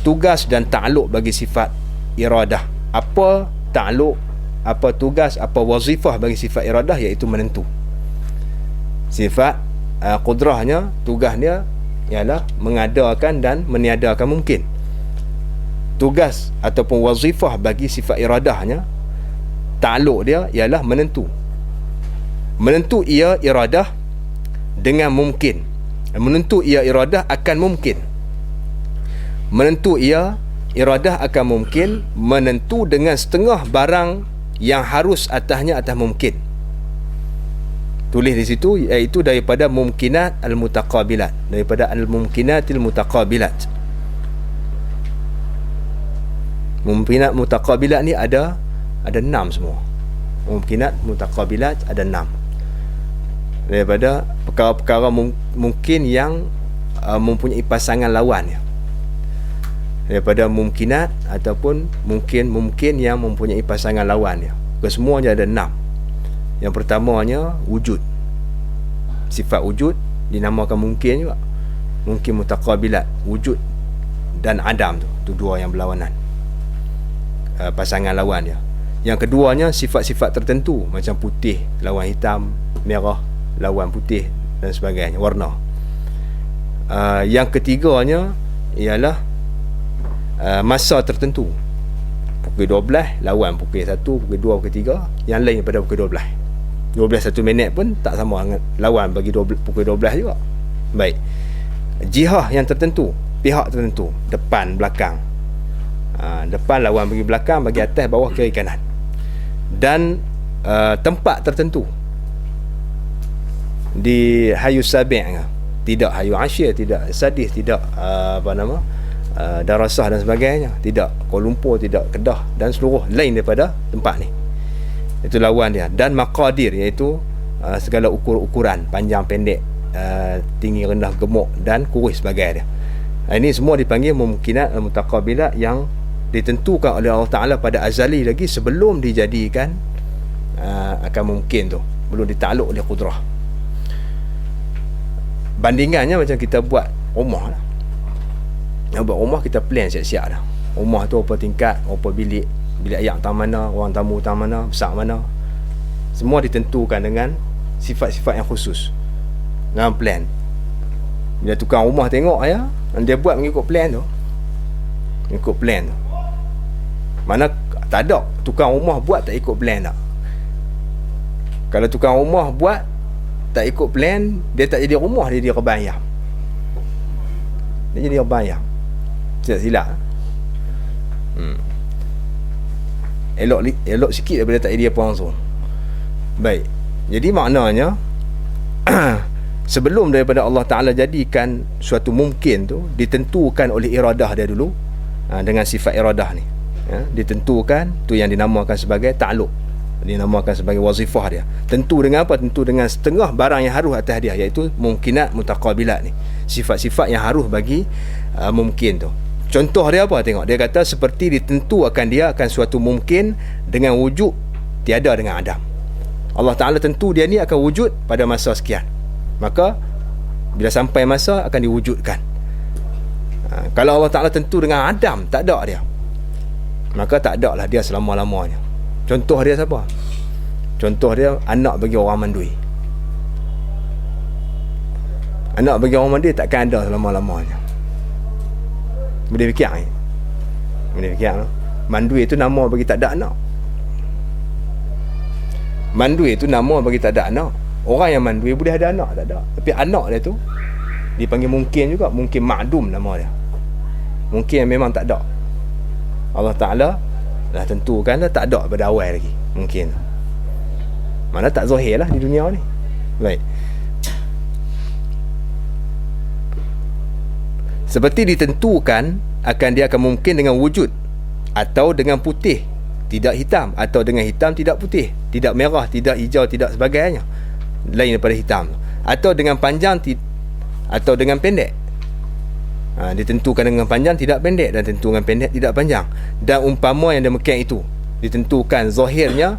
tugas dan ta'aluk bagi sifat iradah. Apa ta'aluk, apa tugas, apa wazifah bagi sifat iradah, iaitu menentu. Sifat qudrahnya, tugasnya ialah mengadakan dan meniadakan mungkin. Tugas ataupun wazifah bagi sifat iradahnya, ta'aluk dia ialah menentu. Menentu ia iradah dengan mungkin. Menentu ia iradah akan mungkin. Menentu ia iradah akan mungkin, menentu dengan setengah barang yang harus atasnya atas mungkin. Tulis di situ, iaitu daripada mumkinat al-mutaqabilat, daripada al-mumkinatil mutaqabilat. Mumkinat mutaqabilat ni ada 6 semua. Mumkinat mutaqabilat ada 6. Daripada perkara-perkara mungkin yang mempunyai pasangan lawan ya. Daripada mumkinat ataupun mungkin yang mempunyai pasangan lawan ya. Kesemuanya ada 6. Yang pertamanya wujud. Sifat wujud dinamakan mungkin juga. Mungkin mutaqabilat, wujud dan adam tu dua yang berlawanan. Pasangan lawan dia. Yang keduanya sifat-sifat tertentu, macam putih lawan hitam, merah lawan putih dan sebagainya, warna. Yang ketiganya ialah masa tertentu. Pukul 12 lawan pukul 1, pukul 2, pukul 3, yang lain daripada pukul 12. 1 minit pun tak sama dengan lawan bagi pukul 12 juga. Baik. Jihah yang tertentu, pihak tertentu, depan, belakang. Depan lawan bagi belakang, bagi atas, bawah, kiri, kanan. Dan tempat tertentu. Di hayu sabi' tidak hayu asyir, tidak sadis, tidak darasah dan sebagainya, tidak Kuala Lumpur, tidak Kedah dan seluruh lain daripada tempat ni. Itu lawan dia. Dan maqadir, iaitu segala ukuran panjang pendek, tinggi rendah, gemuk dan kurus sebagainya. Ini semua dipanggil mumkinat al-mutaqabilat, yang ditentukan oleh Allah Ta'ala pada azali lagi sebelum dijadikan akan mungkin tu, belum ditakluk oleh qudrah. Bandingannya macam kita buat rumah lah. Buat rumah kita plan siap-siap dah. Rumah tu apa tingkat, apa bilik ayak tang mana, orang tamu tang mana, besar mana, semua ditentukan dengan sifat-sifat yang khusus dalam plan. Bila tukang rumah tengok dia buat mengikut plan tu. Mana tak ada tukang rumah buat tak ikut plan tak. Kalau tukang rumah buat tak ikut plan, dia tak jadi rumah, dia jadi rebayam. Dia jadi rebayam. Tidak silap. Elok sikit daripada tak jadi apa langsung. Baik. Jadi maknanya sebelum daripada Allah Ta'ala jadikan suatu mungkin tu, ditentukan oleh iradah dia dulu, dengan sifat iradah ni, ditentukan tu yang dinamakan sebagai ta'aluk, dinamakan sebagai wazifah dia. Tentu dengan apa? Tentu dengan setengah barang yang harus atas dia, iaitu mungkinat mutaqabilat ni, sifat-sifat yang harus bagi mungkin tu. Contoh dia apa? Tengok, dia kata seperti ditentukan dia akan suatu mungkin dengan wujud tiada dengan adam. Allah Ta'ala tentu dia ni akan wujud pada masa sekian, maka bila sampai masa akan diwujudkan. Kalau Allah Ta'ala tentu dengan adam, tak ada dia, maka tak ada lah dia selama-lamanya. Contoh dia siapa? Contoh dia anak bagi orang mandui. Anak bagi orang mandui takkan ada selama-lamanya. Boleh fikir ni? Boleh fikir no? Mandui itu nama bagi tak ada anak. Mandui itu nama bagi tak ada anak. Orang yang mandui boleh ada anak, tak ada. Tapi anak dia tu Dipanggil mungkin juga, mungkin ma'dum nama dia. Mungkin memang tak ada. Allah Ta'ala dah tentukan dah tak ada pada awal lagi. Mungkin. Mana tak zahir lah di dunia ni. Baik. Seperti ditentukan akan dia akan mungkin dengan wujud, atau dengan putih tidak hitam, atau dengan hitam tidak putih, tidak merah, tidak hijau, tidak sebagainya lain daripada hitam, atau dengan panjang atau dengan pendek. Ditentukan dengan panjang tidak pendek, dan tentukan pendek tidak panjang. Dan umpama yang demikian itu ditentukan zahirnya,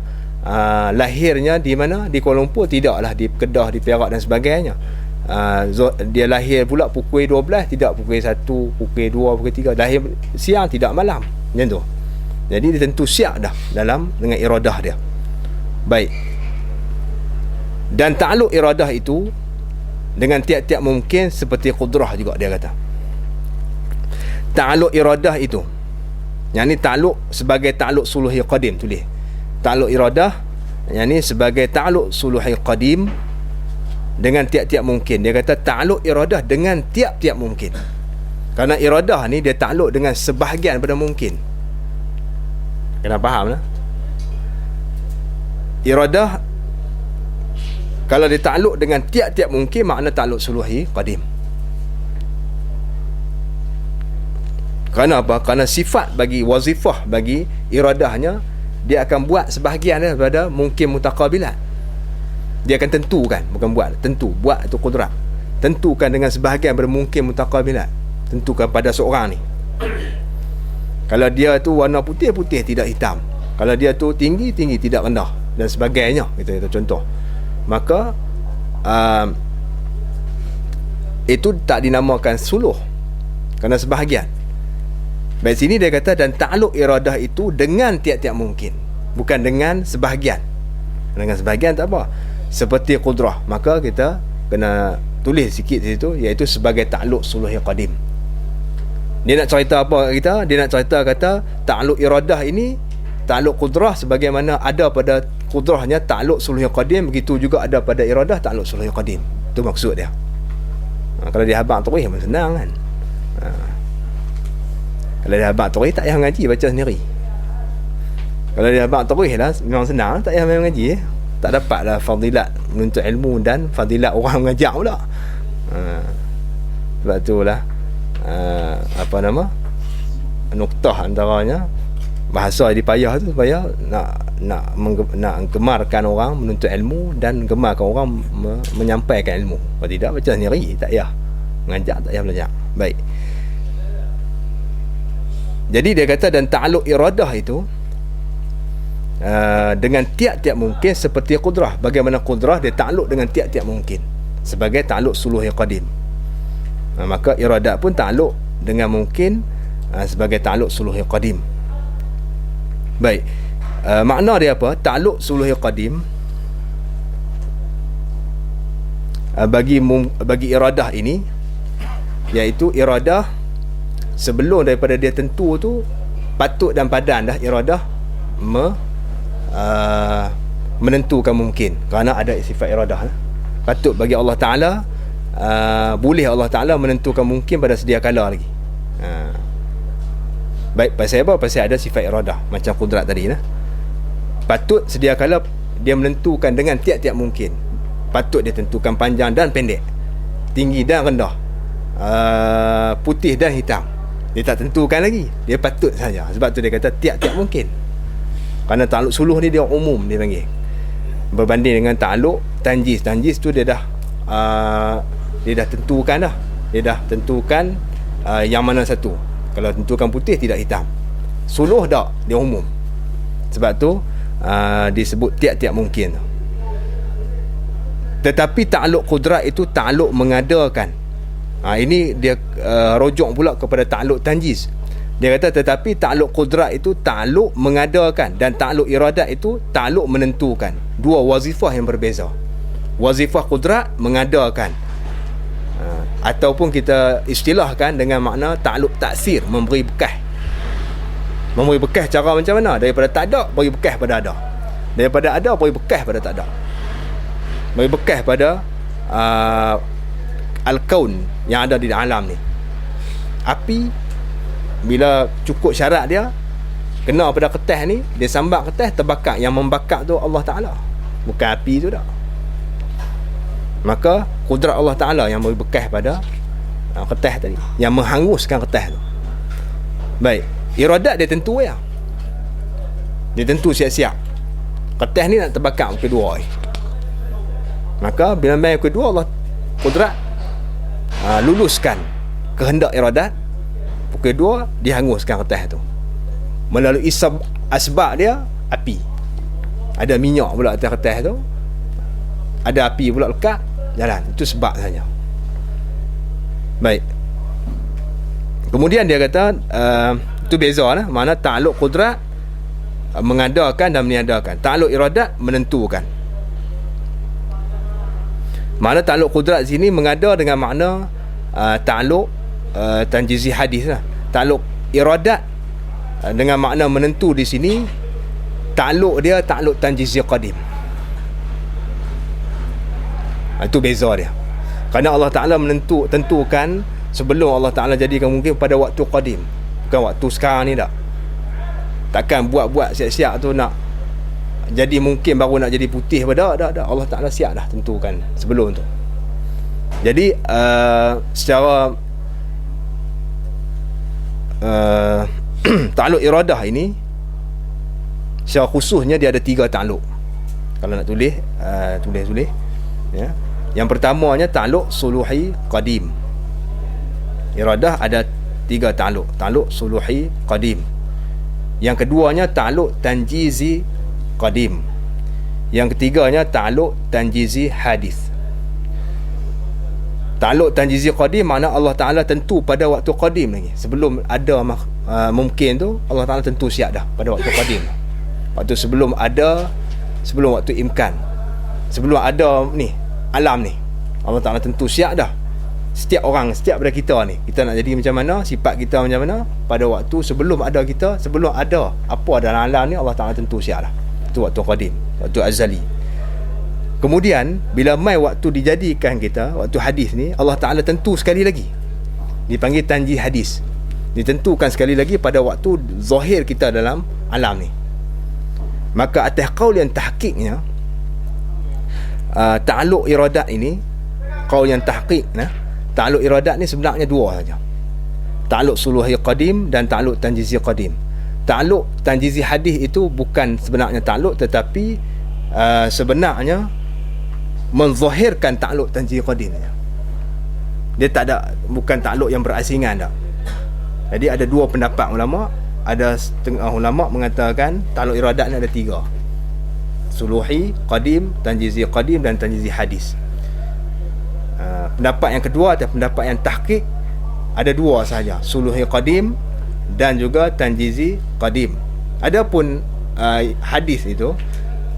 lahirnya di mana, di Kuala Lumpur, tidaklah di Kedah, di Perak dan sebagainya. Dia lahir pula pukul 12, tidak pukul 1, pukul 2, pukul 3, lahir siang tidak malam, macam tu. Jadi dia tentu siap dah dalam dengan iradah dia. Baik. Dan ta'aluk iradah itu dengan tiap-tiap mungkin seperti qudrah juga dia kata. Ta'aluk iradah itu, yang ni ta'aluk sebagai ta'aluk suluhi qadim, tulis. Ta'aluk iradah yang ni sebagai ta'aluk suluhi qadim dengan tiap-tiap mungkin. Dia kata ta'aluk iradah dengan tiap-tiap mungkin. Kerana iradah ni dia ta'aluk dengan sebahagian pada mungkin. Kena faham lah. Iradah kalau dia ta'aluk dengan tiap-tiap mungkin, makna ta'aluk suluhi qadim. Kerana apa? Kerana sifat bagi wazifah bagi iradahnya, dia akan buat sebahagian daripada mungkin mutaqabilat. Dia akan tentukan, bukan buat, tentu. Buat itu qudrat. Tentukan dengan sebahagian daripada mungkin mutaqabilat. Tentukan pada seorang ni. Kalau dia tu warna putih, putih tidak hitam. Kalau dia tu tinggi, tinggi tidak rendah, dan sebagainya. Kita contoh. Maka itu tak dinamakan suluh, kerana sebahagian. Baik, sini dia kata dan ta'aluk iradah itu dengan tiap-tiap mungkin, bukan dengan sebahagian. Dengan sebahagian tak apa. Seperti qudrah, maka kita kena tulis sikit di situ, iaitu sebagai ta'aluk suluhi qadim. Dia nak cerita apa kita? Dia nak cerita kata ta'aluk iradah ini, ta'aluk qudrah sebagaimana ada pada qudrahnya ta'aluk suluhi qadim, begitu juga ada pada iradah ta'aluk suluhi qadim. Itu maksud dia. Kalau dia habaq terus memang senang kan. Kalau dia habaq terus tak payah mengaji, baca sendiri. Kalau dia habaq terus lah memang senang, tak payah mengaji. Tak dapatlah fadilat menuntut ilmu dan fadilat orang mengajar pula. Sebab itulah apa nama, nuktah antaranya bahasa dipayah tu supaya nak gemarkan orang menuntut ilmu dan gemarkan orang menyampaikan ilmu. Kalau tidak, baca sendiri, tak payah mengajar, tak payah belajar. Baik. Jadi dia kata dan ta'aluk iradah itu dengan tiap-tiap mungkin seperti qudrah. Bagaimana qudrah dia ta'aluk dengan tiap-tiap mungkin sebagai ta'aluk suluhi qadim. Maka iradah pun ta'aluk dengan mungkin sebagai ta'aluk suluhi qadim. Baik. Makna dia apa? Ta'aluk suluhi qadim bagi iradah ini, iaitu iradah sebelum daripada dia tentu tu, patut dan padan dah iradah menentukan mungkin, kerana ada sifat iradah. Patut bagi Allah Ta'ala, boleh Allah Ta'ala menentukan mungkin pada sedia kala lagi. Baik, pasal apa? Pasal ada sifat iradah macam kudrat tadi lah. Patut sedia kala dia menentukan dengan tiap-tiap mungkin. Patut dia tentukan panjang dan pendek, tinggi dan rendah, putih dan hitam. Dia tak tentukan lagi, dia patut saja. Sebab tu dia kata tiap-tiap mungkin. Kerana ta'aluk suluh ni dia umum, dia panggil, berbanding dengan ta'aluk tanjis. Tanjis tu dia dah tentukan dah. Dia dah tentukan yang mana satu. Kalau tentukan putih tidak hitam. Suluh tak, dia umum. Sebab tu disebut tiap-tiap mungkin. Tetapi ta'aluk qudrat itu ta'aluk mengadakan. Ini dia rujuk pula kepada ta'aluk tanjis. Dia kata tetapi ta'aluk qudrat itu ta'aluk mengadakan, dan ta'aluk iradat itu ta'aluk menentukan. Dua wazifah yang berbeza. Wazifah qudrat mengadakan, ataupun kita istilahkan dengan makna ta'aluk taksir, memberi bekas. Memberi bekas cara macam mana? Daripada tak ada beri bekas pada ada, daripada ada beri bekas pada tak ada, beri bekas pada al-kaun yang ada di alam ni. Api bila cukup syarat dia kena pada kertas ni, dia sambat kertas terbakar. Yang membakar tu Allah Ta'ala, bukan api tu dah. Maka kudrat Allah Ta'ala yang berbekas pada kertas tadi, yang menghanguskan kertas tu. Baik, iradat dia tentu ya. Dia tentu siap-siap. Kertas ni nak terbakar pukul 2 ni. Maka bila main pukul 2, Allah kudrat luluskan kehendak iradat. Pukul 2 dihanguskan kertas tu melalui asbab dia. Api, ada minyak pula atas kertas tu, ada api pula lekat jalan. Itu sebab saja. Baik, kemudian dia kata itu beza lah. Mana ta'aluk kudrat mengadakan dan meniadakan, ta'aluk iradat menentukan. Mana ta'aluk kudrat sini mengada dengan makna ta'aluk tanjizi hadis lah. Ta'aluk iradat dengan makna menentu di sini, ta'aluk dia ta'aluk tanjizi qadim. Itu beza dia. Kerana Allah Ta'ala tentukan sebelum Allah Ta'ala jadikan mungkin pada waktu qadim, bukan waktu sekarang ni dah. Takkan buat-buat siap-siap tu nak jadi mungkin baru nak jadi putih dah. Allah Ta'ala siap dah tentukan sebelum tu. Jadi secara ta'aluk iradah ini secara khususnya dia ada 3 ta'aluk. Kalau nak tulis ya. Yang pertamanya ta'aluk suluhi qadim. Iradah ada 3 ta'aluk. Ta'aluk suluhi qadim. Yang keduanya ta'aluk tanjizi qadim. Yang ketiganya ta'aluk tanjizi hadis. Ta'aluk tanjizi qadim makna Allah Ta'ala tentu pada waktu qadim lagi. Sebelum ada mungkin tu, Allah Ta'ala tentu siap dah pada waktu qadim. Waktu sebelum ada, sebelum waktu imkan, sebelum ada ni alam ni, Allah Ta'ala tentu siap dah. Setiap orang, setiap daripada kita ni, kita nak jadi macam mana, sifat kita macam mana, pada waktu sebelum ada kita, sebelum ada apa dalam alam ni, Allah Ta'ala tentu siap dah. Itu waktu qadim, waktu azali. Kemudian bila mai waktu dijadikan kita, waktu hadis ni, Allah Ta'ala tentu sekali lagi, dipanggil tanjih hadis. Ditentukan sekali lagi pada waktu zahir kita dalam alam ni. Maka atas qaul yang tahqiqnya, ta'aluk iradat ini, qaul yang tahqiq, ta'aluk iradat ni sebenarnya 2 saja. Ta'aluk suluhi qadim dan ta'aluk tanjizi qadim. Ta'aluk tanjizi hadis itu bukan sebenarnya ta'aluk, tetapi sebenarnya menzahirkan ta'aluk tanjizi qadim. Dia tak ada, bukan ta'aluk yang berasingan dah. Jadi ada 2 pendapat ulama. Ada setengah ulama mengatakan ta'aluk iradat ni ada 3. Suluhi, qadim, tanjizi qadim dan tanjizi hadis. Pendapat yang kedua atau pendapat yang tahqiq ada 2 sahaja, suluhi qadim dan juga tanjizi qadim. Adapun hadis itu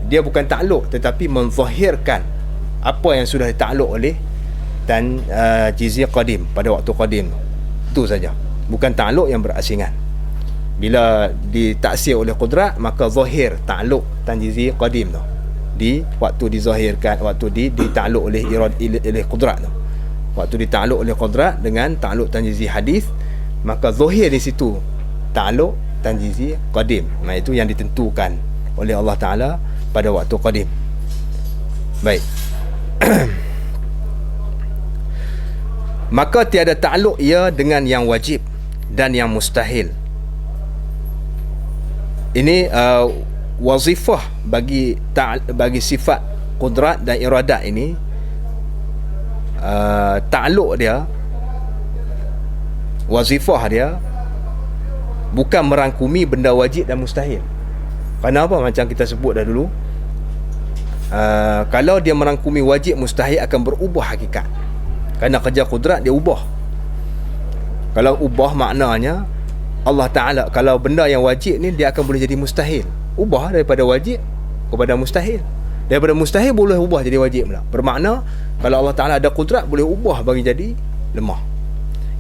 dia bukan ta'aluk tetapi menzahirkan apa yang sudah dita'aluk oleh tanjizi qadim pada waktu qadim. Itu saja, bukan ta'aluk yang berasingan. Bila ditaksir oleh qudrat, maka zahir ta'aluk tanjizi qadim tu di waktu dizahirkan, waktu dita'aluk oleh qudrat tu. Waktu dita'aluk oleh qudrat dengan ta'aluk tanjizi hadis, maka zahir di situ ta'aluk tanjizi qadim. Nah, itu yang ditentukan oleh Allah Ta'ala pada waktu qadim. Baik. Maka tiada ta'aluk ia dengan yang wajib dan yang mustahil. Ini wazifah bagi sifat qudrat dan iradat ini. Ta'aluk dia, wazifah dia bukan merangkumi benda wajib dan mustahil. Kenapa? Macam kita sebut dah dulu, kalau dia merangkumi wajib mustahil akan berubah hakikat. Kerana kerja qudrat dia ubah. Kalau ubah maknanya Allah Ta'ala, kalau benda yang wajib ni dia akan boleh jadi mustahil. Ubah daripada wajib kepada mustahil. Daripada mustahil boleh ubah jadi wajib pula. Bermakna kalau Allah Ta'ala ada qudrat, boleh ubah bagi jadi lemah.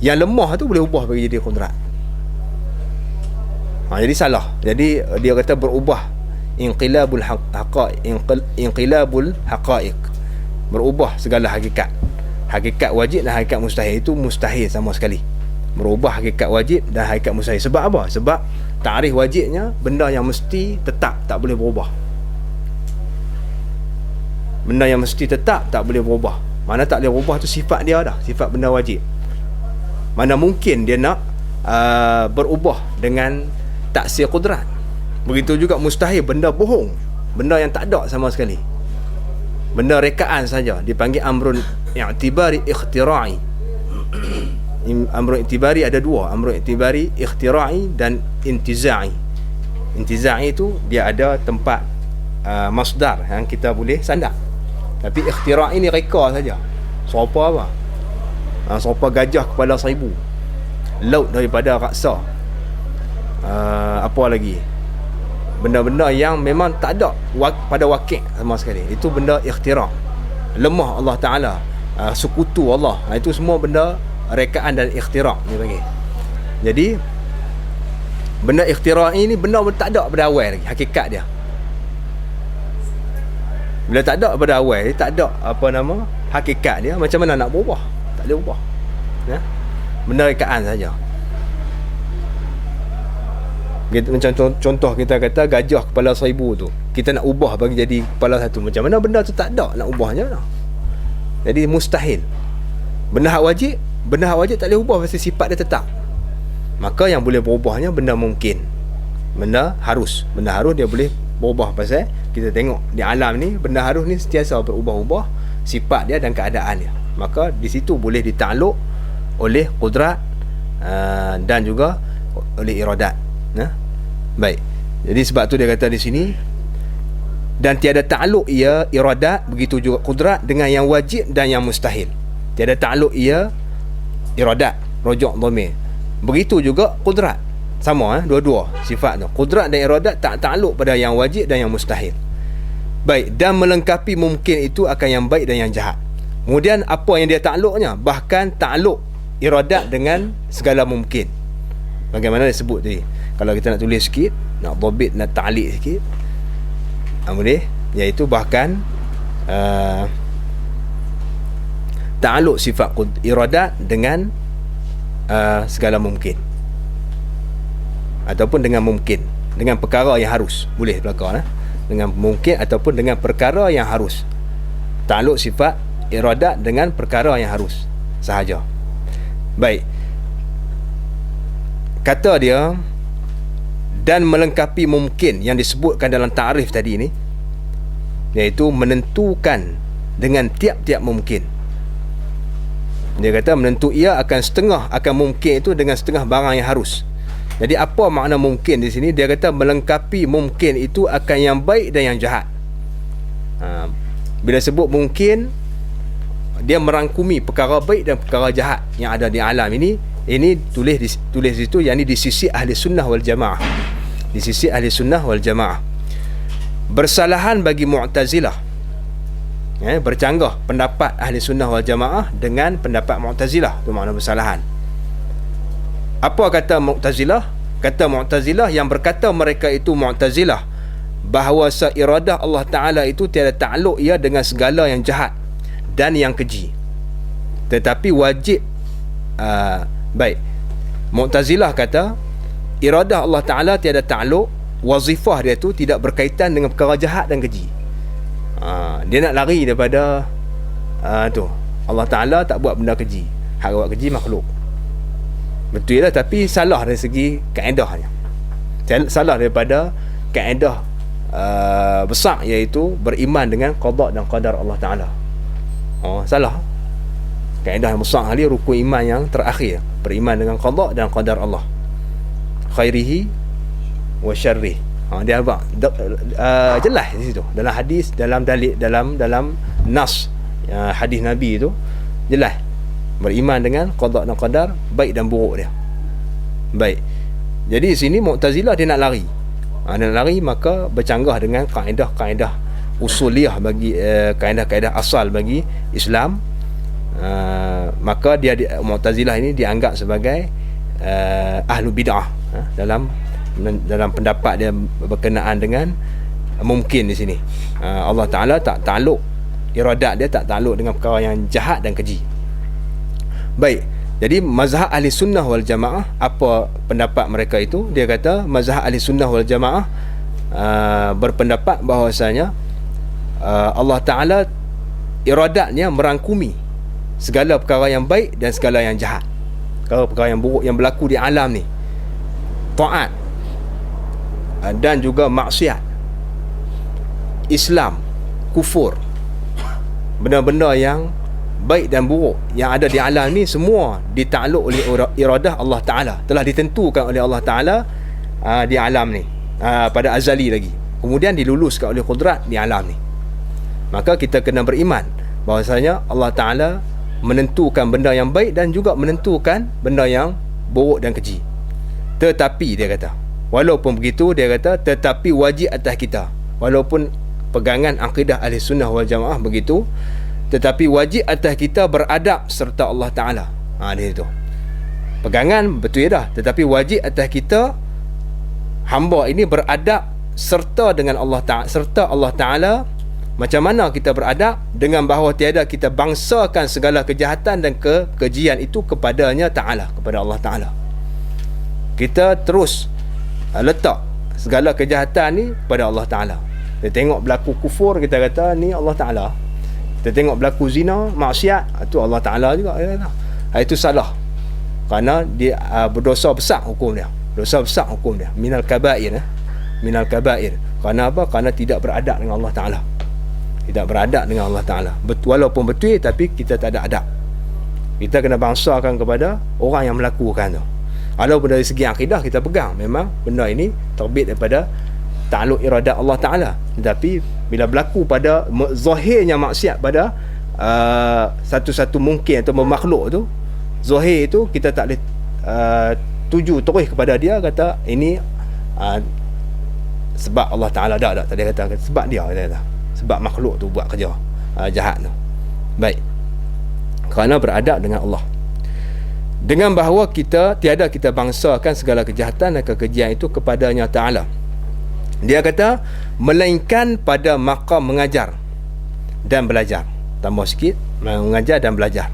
Yang lemah tu boleh ubah bagi jadi qudrat. Jadi salah. Jadi dia kata berubah, inqilabul haqaiq, berubah segala hakikat. Hakikat wajib dan hakikat mustahil itu mustahil sama sekali. Merubah hakikat wajib dan hakikat mustahil. Sebab apa? Sebab takrif wajibnya benda yang mesti tetap, tak boleh berubah. Benda yang mesti tetap, tak boleh berubah. Mana tak boleh berubah tu sifat dia dah, sifat benda wajib. Mana mungkin dia nak berubah dengan taksir kudrat. Begitu juga mustahil, benda bohong, benda yang tak ada sama sekali, benda rekaan saja, dipanggil amrun i'tibari ikhtira'i. Amrun i'tibari ada dua, amrun i'tibari ikhtira'i dan intiza'i. Intiza'i itu dia ada tempat masdar yang kita boleh sandar, tapi ikhtira'i ni reka saja. Serupa apa? Serupa gajah kepala 1000, laut daripada raksa, apa lagi, benda-benda yang memang tak ada pada wakil sama sekali. Itu benda ikhtira'. Lemah Allah Ta'ala, sekutu Allah, itu semua benda rekaan dan ikhtira' ni panggil. Jadi benda ikhtira' ni benda tak ada pada awal lagi hakikat dia. Bila tak ada pada awal, tak ada hakikat dia, macam mana nak berubah? Tak boleh ubah, ya? Benda rekaan saja. Macam contoh kita kata gajah kepala 1000 tu, kita nak ubah bagi jadi kepala 1, macam mana benda tu tak ada, nak ubahnya mana? Jadi mustahil. Benda hak wajib tak boleh ubah pasal sifat dia tetap. Maka yang boleh berubahnya benda mungkin, benda harus dia boleh berubah. Pasal kita tengok di alam ni, benda harus ni sentiasa berubah-ubah sifat dia dan keadaan dia. Maka di situ boleh ditakluk oleh kudrat dan juga oleh iradat. Baik. Jadi sebab tu dia kata di sini, dan tiada takluk ia iradat, begitu juga kudrat dengan yang wajib dan yang mustahil. Tiada takluk ia iradat, rujuk dhamir. Begitu juga kudrat. Sama dua-dua sifat tu. Kudrat dan iradat tak takluk pada yang wajib dan yang mustahil. Baik, dan melengkapi mungkin itu akan yang baik dan yang jahat. Kemudian apa yang dia takluknya? Bahkan takluk iradat dengan segala mungkin. Bagaimana disebut tadi? Kalau kita nak tulis sikit, nak dhabit, nak ta'liq sikit, boleh, iaitu bahkan ta'alluq sifat iradat dengan segala mungkin, ataupun dengan mungkin, dengan perkara yang harus, boleh belakang dengan mungkin ataupun dengan perkara yang harus. Ta'alluq sifat iradat dengan perkara yang harus sahaja. Baik, kata dia, dan melengkapi mungkin yang disebutkan dalam ta'rif tadi ni, iaitu menentukan dengan tiap-tiap mungkin. Dia kata menentu ia akan setengah, akan mungkin itu dengan setengah barang yang harus. Jadi apa makna mungkin di sini? Dia kata melengkapi mungkin itu akan yang baik dan yang jahat. Bila sebut mungkin, dia merangkumi perkara baik dan perkara jahat yang ada di alam ini. Ini tulis situ, yang ini di sisi ahli sunnah wal jamaah. Di sisi ahli sunnah wal jamaah. Bersalahan bagi Mu'tazilah, bercanggah pendapat ahli sunnah wal jamaah dengan pendapat Mu'tazilah. Itu makna bersalahan. Apa kata Mu'tazilah? Kata Mu'tazilah yang berkata mereka itu Mu'tazilah, bahawa iradah Allah Ta'ala itu tiada takluk ia dengan segala yang jahat dan yang keji, tetapi wajib baik, Mu'tazilah kata iradah Allah Ta'ala tiada takluk, wazifah dia tu tidak berkaitan dengan perkara jahat dan keji. Dia nak lari daripada tu, Allah Ta'ala tak buat benda keji, hak buat keji makhluk. Betul lah, tapi salah dari segi kaedahnya, salah daripada kaedah besar, iaitu beriman dengan qada dan qadar Allah Ta'ala. Salah. Kaedah yang besar sekali, rukun iman yang terakhir, beriman dengan qada dan qadar Allah, khairihi wa syarrih. Dia abang jelas di situ dalam hadis, dalam dalil, dalam nas hadis Nabi itu jelas, beriman dengan qada dan qadar, baik dan buruk dia. Baik. Jadi di sini Mu'tazilah dia nak lari. Dia nak lari, maka bercanggah dengan kaedah-kaedah usuliyah bagi kaedah-kaedah asal bagi Islam. Maka dia Mu'tazilah ini dianggap sebagai ahlu bid'ah dalam pendapat dia berkenaan dengan mungkin di sini. Allah Ta'ala tak takluk, iradat dia tak takluk dengan perkara yang jahat dan keji. Baik, jadi mazhab ahli sunnah wal jamaah, apa pendapat mereka itu? Dia kata mazhab ahli sunnah wal jamaah berpendapat bahawasanya Allah Ta'ala iradatnya merangkumi segala perkara yang baik dan segala yang jahat, perkara yang buruk yang berlaku di alam ni, taat dan juga maksiat, Islam, kufur, benda-benda yang baik dan buruk yang ada di alam ni semua ditakluk oleh iradah Allah Ta'ala, telah ditentukan oleh Allah Ta'ala di alam ni, pada azali lagi, kemudian diluluskan oleh qudrat di alam ni. Maka kita kena beriman bahawasanya Allah Ta'ala menentukan benda yang baik dan juga menentukan benda yang buruk dan keji. Tetapi dia kata, walaupun begitu, dia kata tetapi wajib atas kita, walaupun pegangan akidah ahli sunnah wal jamaah begitu, tetapi wajib atas kita beradab serta Allah Ta'ala. Dia itu pegangan betul ya dah, tetapi wajib atas kita hamba ini beradab serta dengan Allah Ta'ala, serta Allah Ta'ala. Macam mana kita beradab? Dengan bahawa tiada kita bangsakan segala kejahatan dan kekejian itu kepadanya Ta'ala, kepada Allah Ta'ala. Kita terus letak segala kejahatan ni pada Allah Ta'ala. Kita tengok berlaku kufur, kita kata ni Allah Ta'ala. Kita tengok berlaku zina, maksiat, itu Allah Ta'ala juga. Itu salah, kerana dia berdosa besar hukum dia. Dosa besar hukum dia, minal kabair, minal kabair. Kerana apa? Kerana tidak beradab dengan Allah Ta'ala, tidak beradab dengan Allah Ta'ala. Walaupun betul, tapi kita tak ada adab. Kita kena bangsakan kepada orang yang melakukan tu. Walaupun dari segi akidah kita pegang memang benda ini terbit daripada takluk iradat Allah Ta'ala, tetapi bila berlaku pada zahirnya maksiat pada satu-satu mungkin atau makhluk tu, zahir itu kita tak boleh tuju terus kepada dia, kata ini sebab Allah Ta'ala. Tak boleh kata sebab dia, kata sebab makhluk tu buat kerja jahat tu. Baik, kerana beradab dengan Allah, dengan bahawa kita tiada kita bangsakan segala kejahatan dan kekejian itu kepadanya Ta'ala. Dia kata melainkan pada maqam mengajar dan belajar, tambah sikit, mengajar dan belajar,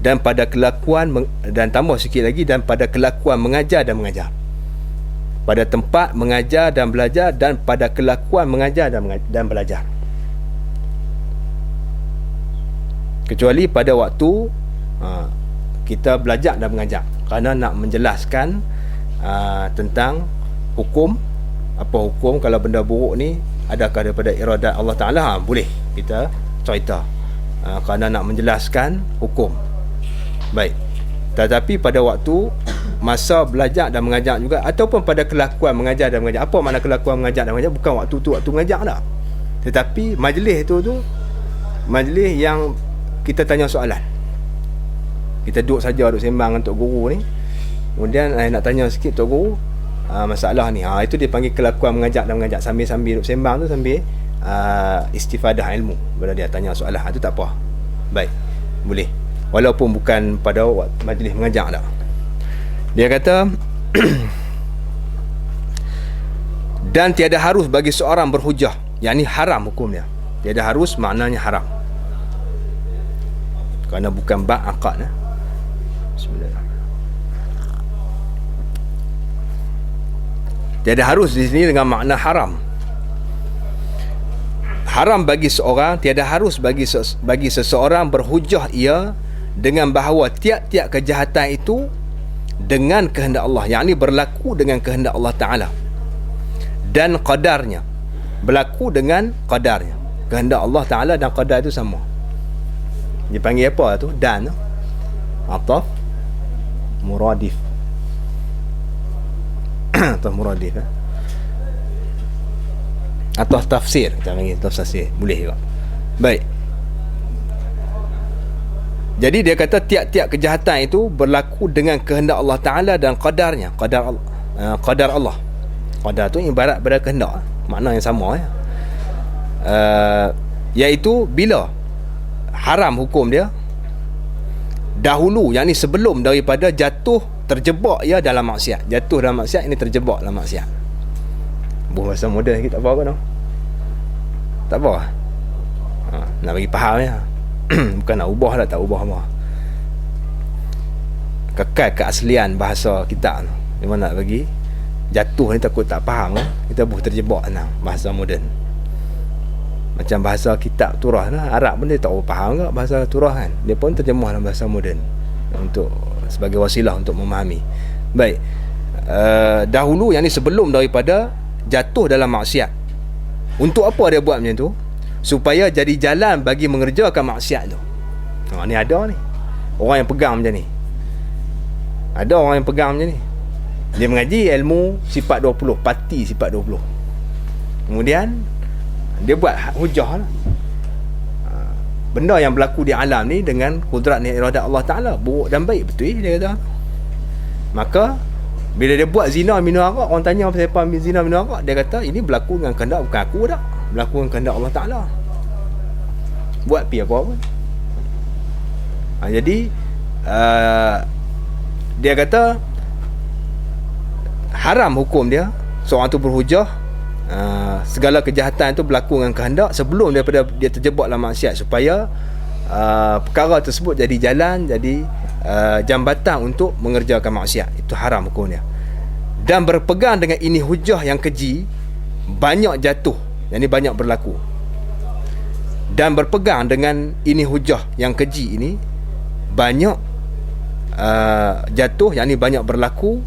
dan pada kelakuan dan tambah sikit lagi, dan pada kelakuan mengajar dan mengajar, pada tempat mengajar dan belajar, dan pada kelakuan mengajar dan belajar, kecuali pada waktu kita belajar dan mengajar, kerana nak menjelaskan tentang hukum. Apa hukum kalau benda buruk ni adakah daripada iradat Allah Ta'ala? Boleh kita cerita kerana nak menjelaskan hukum. Baik, tetapi pada waktu masa belajar dan mengajar juga, ataupun pada kelakuan mengajar dan mengajar. Apa makna kelakuan mengajar dan mengajar? Bukan waktu tu waktu mengajar dah, tetapi majlis tu majlis yang kita tanya soalan. Kita duduk saja, duduk sembang dengan Tok Guru ni, kemudian nak tanya sikit Tok Guru masalah ni, itu dia panggil kelakuan mengajar dan mengajar. Sambil duduk sembang tu, sambil istifadah ilmu, bila dia tanya soalan, itu tak apa. Baik, boleh, walaupun bukan pada majlis mengajar dah. Dia kata dan tiada harus bagi seorang berhujah, yakni haram hukumnya. Tiada harus maknanya haram, kerana bukan bab akad. Bismillah. Tiada harus di sini dengan makna haram. Haram bagi seorang, tiada harus bagi seseorang berhujah ia dengan bahawa tiap-tiap kejahatan itu dengan kehendak Allah, yakni berlaku dengan kehendak Allah Ta'ala, dan qadarnya, berlaku dengan qadarnya. Kehendak Allah Ta'ala dan qadar itu sama. Dia panggil apa tu? Dan ataf muradif. Ataf muradif, atau tafsir, kita panggil tafsir, boleh juga. Baik, jadi dia kata tiap-tiap kejahatan itu berlaku dengan kehendak Allah Ta'ala dan qadarnya. Qadar Allah. Qadar tu ibarat pada kehendak, makna yang sama iaitu bila haram hukum dia dahulu, yakni sebelum daripada jatuh terjebak ia dalam maksiat. Jatuh dalam maksiat, ini terjebak dalam maksiat. Bahasa moden sikit, tak apa ke no? Tak apa. Nak bagi faham ya. Bukan nak ubah lah, tak ubah apa. kekal keaslian bahasa kita tu. Di mana nak bagi jatuh ni takut tak faham kan, kita boleh terjebak bahasa moden. Macam bahasa kitab turah lah, Arab pun dia tak faham ke bahasa turah kan, dia pun terjemah dalam bahasa moden untuk sebagai wasilah untuk memahami. Baik, dahulu yang ni sebelum daripada jatuh dalam maksiat. Untuk apa dia buat macam tu? Supaya jadi jalan bagi mengerjakan maksiat tu. Ni ada ni orang yang pegang macam ni. Ada orang yang pegang macam ni. Dia mengaji ilmu sifat 20, pati sifat 20. Kemudian dia buat hujah lah. Benda yang berlaku di alam ni dengan kudrat ni iradat Allah Ta'ala, buruk dan baik, betul dia kata. Maka bila dia buat zina minum arak, orang tanya siapa ambil zina minum arak, dia kata ini berlaku dengan kehendak bukan aku dah, berlaku dengan kehendak Allah Ta'ala. Buat pi apa pun. Jadi dia kata haram hukum dia seorang tu berhujah segala kejahatan itu berlaku dengan kehendak sebelum daripada dia terjebak dalam maksiat, supaya perkara tersebut jadi jalan, jadi jambatan untuk mengerjakan maksiat. Itu haram hukum dia. Dan berpegang dengan ini hujah yang keji, banyak jatuh, yang ini banyak berlaku. Dan berpegang dengan ini hujah yang keji ini, banyak jatuh, yang ini banyak berlaku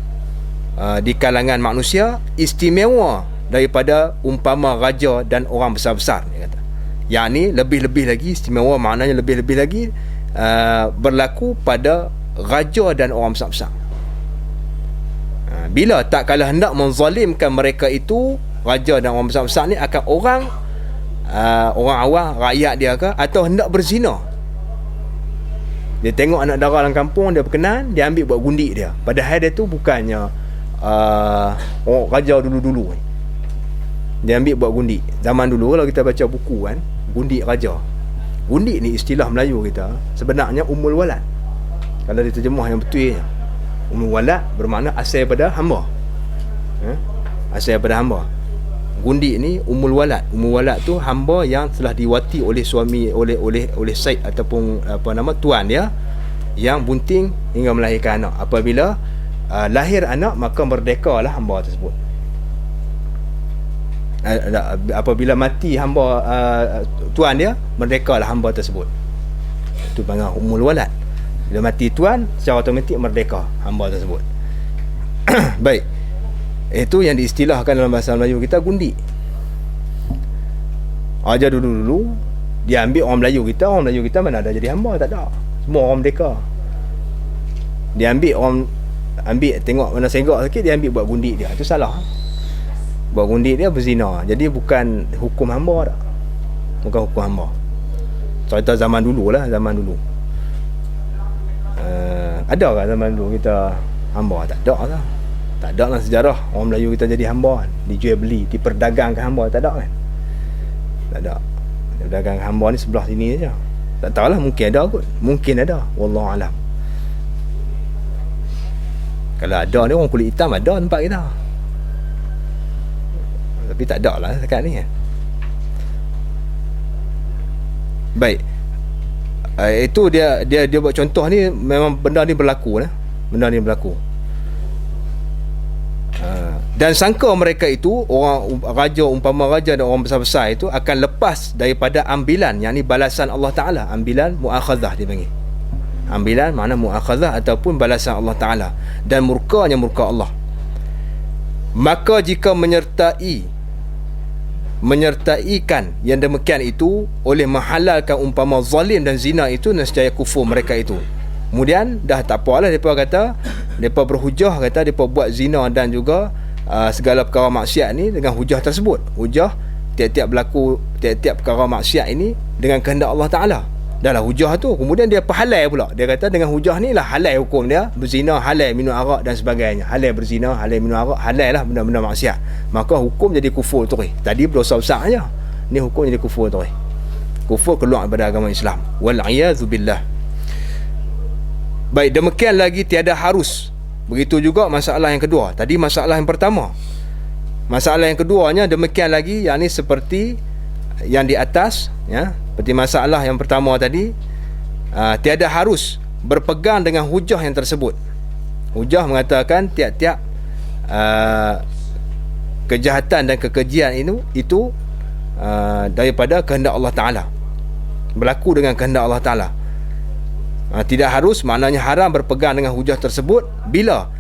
di kalangan manusia, istimewa daripada umpama raja dan orang besar-besar, dia kata. Yang ni lebih-lebih lagi istimewa, maknanya lebih-lebih lagi berlaku pada raja dan orang besar-besar. Bila tak kala hendak menzalimkan mereka itu, raja dan orang besar-besar ni, akan orang awam, rakyat dia ke, atau hendak berzina. Dia tengok anak dara dalam kampung, dia berkenan, dia ambil buat gundik dia. Padahal dia tu bukannya orang raja dulu-dulu ni. Dia ambil buat gundik. Zaman dulu kalau kita baca buku kan, gundik raja. Gundik ni istilah Melayu kita, sebenarnya umul walad. Kalau diterjemah yang betulnya, umul walad bermakna asal pada hamba. Asal pada hamba. Gundik ni umul walad. Umul walad tu hamba yang telah diwati oleh suami, oleh Said ataupun tuan dia, yang bunting hingga melahirkan anak. Apabila lahir anak, maka merdekalah hamba tersebut. Apabila mati hamba tuan dia, merdekalah hamba tersebut. Itu panggil umul walad. Bila mati tuan, secara automatik merdeka hamba tersebut. Baik, itu yang diistilahkan dalam bahasa Melayu kita gundik. Aja dulu-dulu dia ambil orang Melayu kita mana ada jadi hamba, tak ada. Semua orang merdeka. Dia ambil tengok mana senggak sikit, dia ambil buat gundik dia. Itu salah. Buat gundik dia berzina. Jadi bukan hukum hamba dah. Bukan hukum hamba. Cerita zaman dulu lah, zaman dulu. Ada kan zaman dulu kita hamba? Tak ada lah. Tak ada lah sejarah orang Melayu kita jadi hamba, dijual beli, diperdagangkan hamba, tak ada kan? Tak ada. Perdagangan hamba ni sebelah sini saja. Tak tahulah, mungkin ada kot. Mungkin ada. Wallahu alam. Kalau ada ni orang kulit hitam ada tempat kita. Tapi tak ada lah sekarang ni kan. Baik. Itu dia buat contoh ni, memang benda ni berlaku lah. Benda ni berlaku. Dan sangka mereka itu, orang raja, umpama raja dan orang besar-besar itu akan lepas daripada ambilan, yang ni balasan Allah Ta'ala. Ambilan mu'akhazah dia panggil. Ambilan makna mu'akhazah ataupun balasan Allah Ta'ala. Dan murkanya murka Allah. Maka jika menyertaikan yang demikian itu oleh menghalalkan umpama zalim dan zina itu, nescaya kufur mereka itu. Kemudian dah tak apalah, mereka kata, mereka berhujah, kata mereka buat zina dan juga segala perkara maksiat ni dengan hujah tersebut. Hujah tiap-tiap berlaku, tiap-tiap perkara maksiat ini dengan kehendak Allah Ta'ala. Dah lah hujah tu. Kemudian dia perhalal pula. Dia kata dengan hujah ni lah halal hukum dia. Berzina, halal minum arak dan sebagainya. Halal berzina, halal minum arak, halal lah benda-benda maksiat. Maka hukum jadi kufur tu. Tadi berdosa besar aja. Ni hukum jadi kufur tu. Kufur keluar daripada agama Islam. Wal'iyadzubillah. Baik, demikian lagi tiada harus. Begitu juga masalah yang kedua. Tadi masalah yang pertama. Masalah yang keduanya demikian lagi, yang ni seperti yang di atas, ya. Seperti masalah yang pertama tadi, tiada harus berpegang dengan hujah yang tersebut. Hujah mengatakan tiap-tiap kejahatan dan kekejian itu daripada kehendak Allah Ta'ala, berlaku dengan kehendak Allah Ta'ala. Tidak harus, maknanya haram berpegang dengan hujah tersebut bila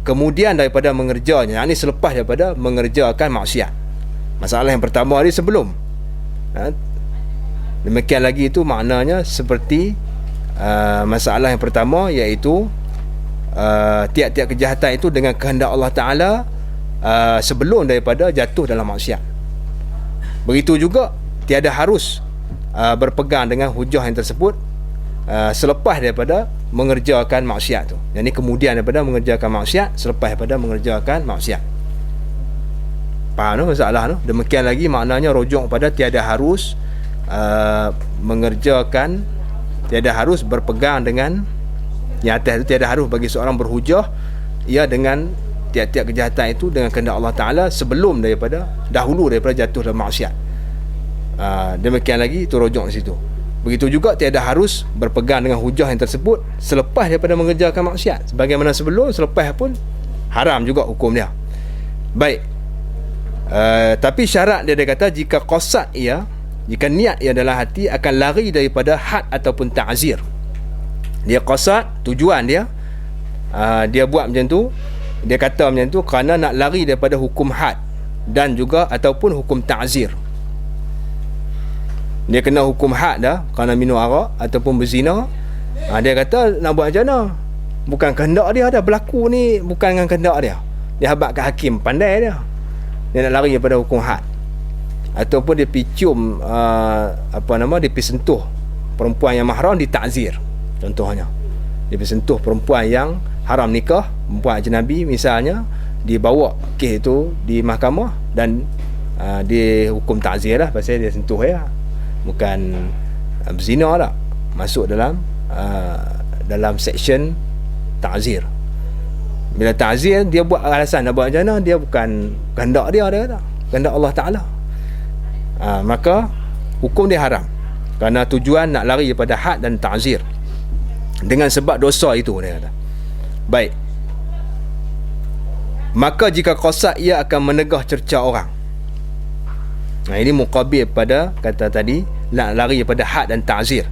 kemudian daripada mengerjanya, ini selepas daripada mengerjakan maksiat. Masalah yang pertama tadi sebelum. Demikian lagi itu maknanya seperti masalah yang pertama, iaitu tiap-tiap kejahatan itu dengan kehendak Allah Ta'ala sebelum daripada jatuh dalam maksiat. Begitu juga tiada harus berpegang dengan hujah yang tersebut selepas daripada mengerjakan maksiat tu. Yang ni kemudian daripada mengerjakan maksiat, selepas daripada mengerjakan maksiat. Faham tu masalah tu? Demikian lagi maknanya rujuk pada tiada harus mengerjakan, tiada harus berpegang dengan yang atas itu. Tiada harus bagi seorang berhujah ia dengan tiap-tiap kejahatan itu dengan kehendak Allah Ta'ala sebelum daripada, dahulu daripada jatuh dalam maksiat. Demikian lagi itu rujuk di situ. Begitu juga tiada harus berpegang dengan hujah yang tersebut selepas daripada mengerjakan maksiat. Sebagaimana sebelum, selepas pun haram juga hukum dia. Baik. Tapi syarat dia kata, jika qasad ia, jika niat ia dalam hati akan lari daripada had ataupun ta'zir. Dia qasad, tujuan dia, dia buat macam tu, dia kata macam tu kerana nak lari daripada hukum had dan juga ataupun hukum ta'zir. Dia kena hukum had dah kerana minum arak ataupun berzina. Dia kata nak buat macam mana? Bukan kehendak dia dah, berlaku ni bukan dengan kehendak dia. Dia habaq kat hakim, pandai dia. Dia nak lari daripada hukum had. Ataupun dia pergi cium dia pergi sentuh perempuan yang mahram di ta'zir. Contohnya, dia pergi sentuh perempuan yang haram nikah, perempuan ajnabi misalnya, dibawa kes itu di mahkamah dan dia hukum ta'zir lah, pasal dia sentuh ya. Bukan berzina lah, masuk dalam section ta'zir. Bila ta'zir, dia buat alasan nak buat macam mana, dia bukan kehendak dia kata, kehendak Allah Ta'ala. Maka hukum dia haram kerana tujuan nak lari daripada had dan ta'zir dengan sebab dosa itu, dia kata. Baik. Maka jika qasad ia akan menegah cerca orang. Ini muqabil pada kata tadi nak lari daripada had dan ta'zir.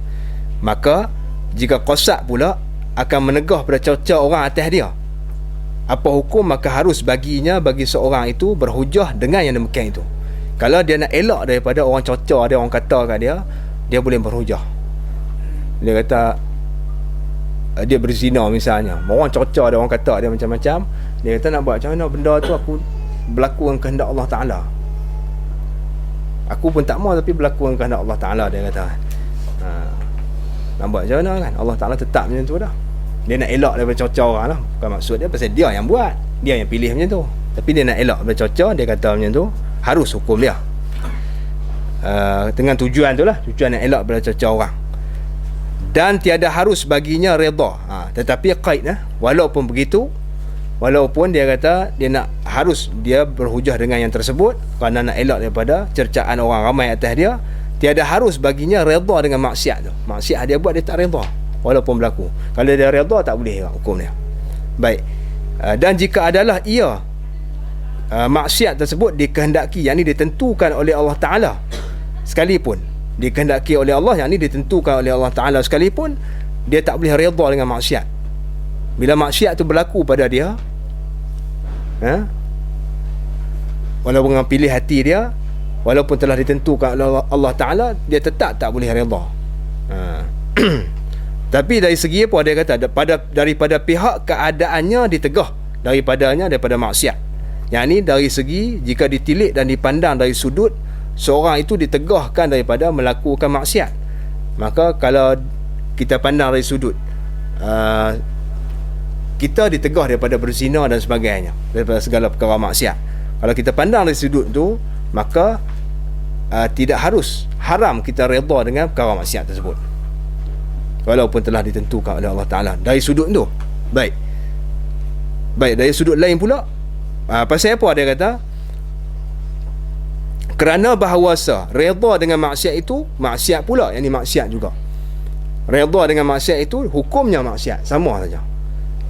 Maka jika qasad pula akan menegah pada cerca orang atas dia, apa hukum? Maka harus bagi seorang itu berhujah dengan yang demikian itu. Kalau dia nak elak daripada orang cerca dia, orang kata kat dia, dia boleh berhujah. Dia kata dia berzina misalnya, orang cerca dia, orang kata dia macam-macam, dia kata nak buat macam mana benda tu, aku berlaku dengan kehendak Allah Ta'ala, aku pun tak mau tapi berlaku dengan kehendak Allah Ta'ala, dia kata. Nak buat macam mana kan, Allah Ta'ala tetap macam tu dah. Dia nak elak daripada cerca orang lah. Bukan maksud dia pasal dia yang buat, dia yang pilih macam tu, tapi dia nak elak daripada cerca, dia kata macam tu, harus hukum dia dengan tujuan tu lah, tujuan nak elak daripada cerca orang. Dan tiada harus baginya redha. Tetapi qaid walaupun begitu, walaupun dia kata dia nak harus dia berhujah dengan yang tersebut kerana nak elak daripada cercaan orang ramai atas dia, tiada harus baginya redha dengan maksiat tu. Maksiat dia buat, dia tak redha walaupun berlaku. Kalau dia redha, tak boleh hukum dia. Baik. Dan jika adalah ia maksiat tersebut dikehendaki, yang ni ditentukan oleh Allah Ta'ala sekalipun, dikehendaki oleh Allah, yang ni ditentukan oleh Allah Ta'ala sekalipun, dia tak boleh redha dengan maksiat. Bila maksiat tu berlaku pada dia, walaupun dengan pilih hati dia, walaupun telah ditentukan oleh Allah Ta'ala, dia tetap tak boleh redha. Tapi dari segi apa, dia kata daripada pihak keadaannya ditegah daripada maksiat. Yang ni dari segi jika ditilik dan dipandang dari sudut seorang itu ditegahkan daripada melakukan maksiat. Maka kalau kita pandang dari sudut kita ditegah daripada berzina dan sebagainya, daripada segala perkara maksiat, kalau kita pandang dari sudut tu, maka tidak harus, haram kita redha dengan perkara maksiat tersebut walaupun telah ditentukan oleh Allah Ta'ala dari sudut tu. Baik, dari sudut lain pula, pasal apa dia kata? Kerana bahawasa redha dengan maksiat itu maksiat pula, yang ni maksiat juga. Redha dengan maksiat itu hukumnya maksiat, sama saja.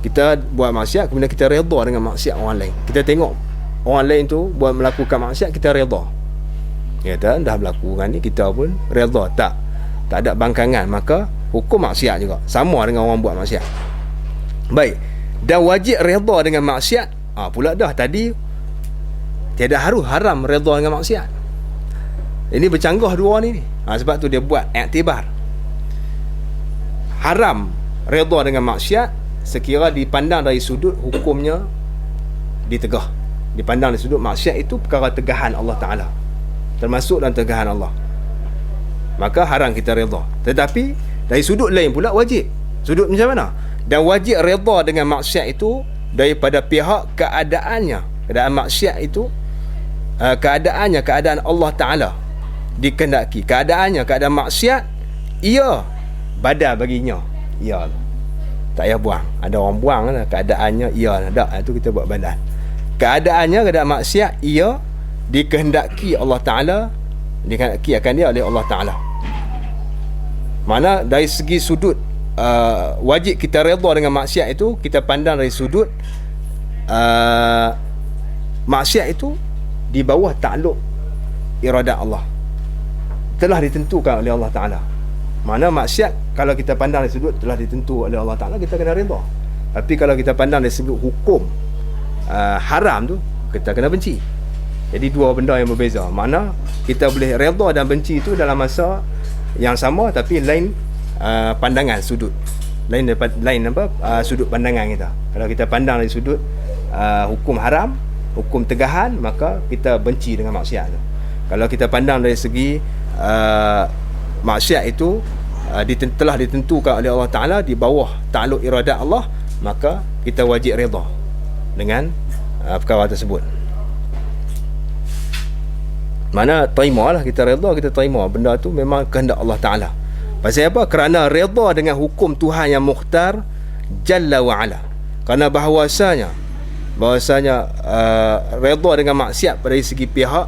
Kita buat maksiat, kemudian kita redha dengan maksiat orang lain. Kita tengok orang lain tu buat melakukan maksiat, kita redha. Kata dah berlaku kan ni, kita pun redha. Tak ada bangkangan, maka hukum maksiat juga sama dengan orang buat maksiat. Baik, dan wajib redha dengan maksiat pula dah tadi tiada haram redha dengan maksiat. Ini bercanggah dua ni. Sebab tu dia buat iktibar. Haram redha dengan maksiat sekira dipandang dari sudut hukumnya ditegah. Dipandang dari sudut maksiat itu perkara tegahan Allah Ta'ala, termasuk dalam tegahan Allah, maka haram kita redha. Tetapi dari sudut lain pula wajib. Sudut macam mana? Dan wajib redha dengan maksiat itu daripada pihak keadaannya. Keadaan maksiat itu keadaan Allah Ta'ala dikehendaki. Keadaannya, keadaan maksiat, ia badal baginya. Ya, tak payah buang. Ada orang buang lah, keadaannya ia tak, itu kita buat badal. Keadaannya, keadaan maksiat, ia dikehendaki Allah Ta'ala, dikehendaki akan dia oleh Allah Ta'ala. Mana dari segi sudut wajib kita redha dengan maksiat itu, kita pandang dari sudut maksiat itu di bawah takluk iradat Allah, telah ditentukan oleh Allah Ta'ala. Mana maksiat kalau kita pandang dari sudut telah ditentu oleh Allah Ta'ala, kita kena redha. Tapi kalau kita pandang dari sudut hukum haram tu, kita kena benci. Jadi dua benda yang berbeza. Mana kita boleh redha dan benci itu dalam masa yang sama, tapi lain pandangan sudut. Lain sudut pandangan kita. Kalau kita pandang dari sudut hukum haram, hukum tegahan, maka kita benci dengan maksiat tu. Kalau kita pandang dari segi maksiat itu telah ditentukan oleh Allah Ta'ala di bawah takluk iradat Allah, maka kita wajib redha dengan perkara tersebut. Mana terima lah, kita redha, kita terima benda tu memang kehendak Allah Ta'ala. Pasal apa? Kerana redha dengan hukum Tuhan yang mukhtar Jalla wa'ala. Kerana bahawasanya redha dengan maksiat dari segi pihak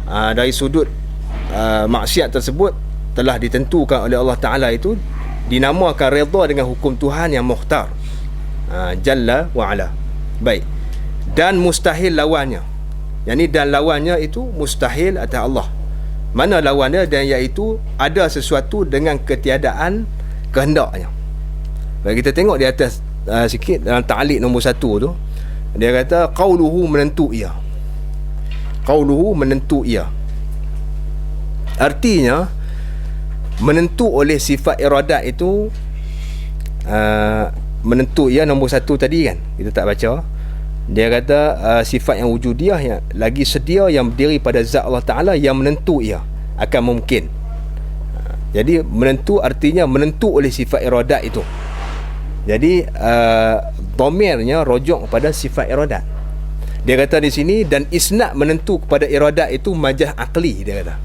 dari sudut maksiat tersebut telah ditentukan oleh Allah Ta'ala, itu dinamakan redha dengan hukum Tuhan yang mukhtar Jalla wa'ala. Baik. Dan mustahil lawannya. Yang ni dan lawannya itu mustahil atas Allah. Mana lawannya? Dan iaitu ada sesuatu dengan ketiadaan kehendaknya. Baik, kita tengok di atas sikit dalam ta'liq nombor 1 tu. Dia kata qauluhu menentu ia. Qauluhu menentu ia. Artinya menentu oleh sifat iradat itu menentu ia nombor 1 tadi kan kita tak baca. Dia kata sifat yang wujudiah yang lagi sedia yang berdiri pada zat Allah Ta'ala yang menentu ia akan mungkin. Jadi menentu artinya menentu oleh sifat iradat itu. Jadi dhamirnya rujuk kepada sifat iradat. Dia kata di sini, dan isnad menentu kepada iradat itu majaz akli. Dia kata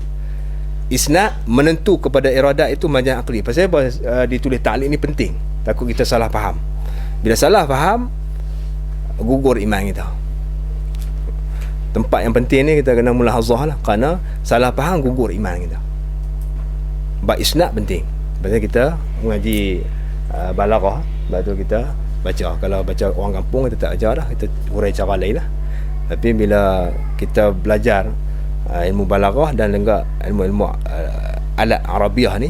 isnad menentu kepada iradat itu majaz akli. Pasal apa ditulis ta'liq ni penting, takut kita salah faham. Bila salah faham, gugur iman kita. Tempat yang penting ni kita kena mulahazah lah, kerana salah faham gugur iman kita. Bab isnad penting. Pasal kita mengaji balaghah, sebab tu kita baca. Kalau baca orang kampung kita tak ajar dah, kita hurai cara lain lah. Tapi bila kita belajar ilmu balaghah dan juga ilmu-ilmu alat Arabiah ni,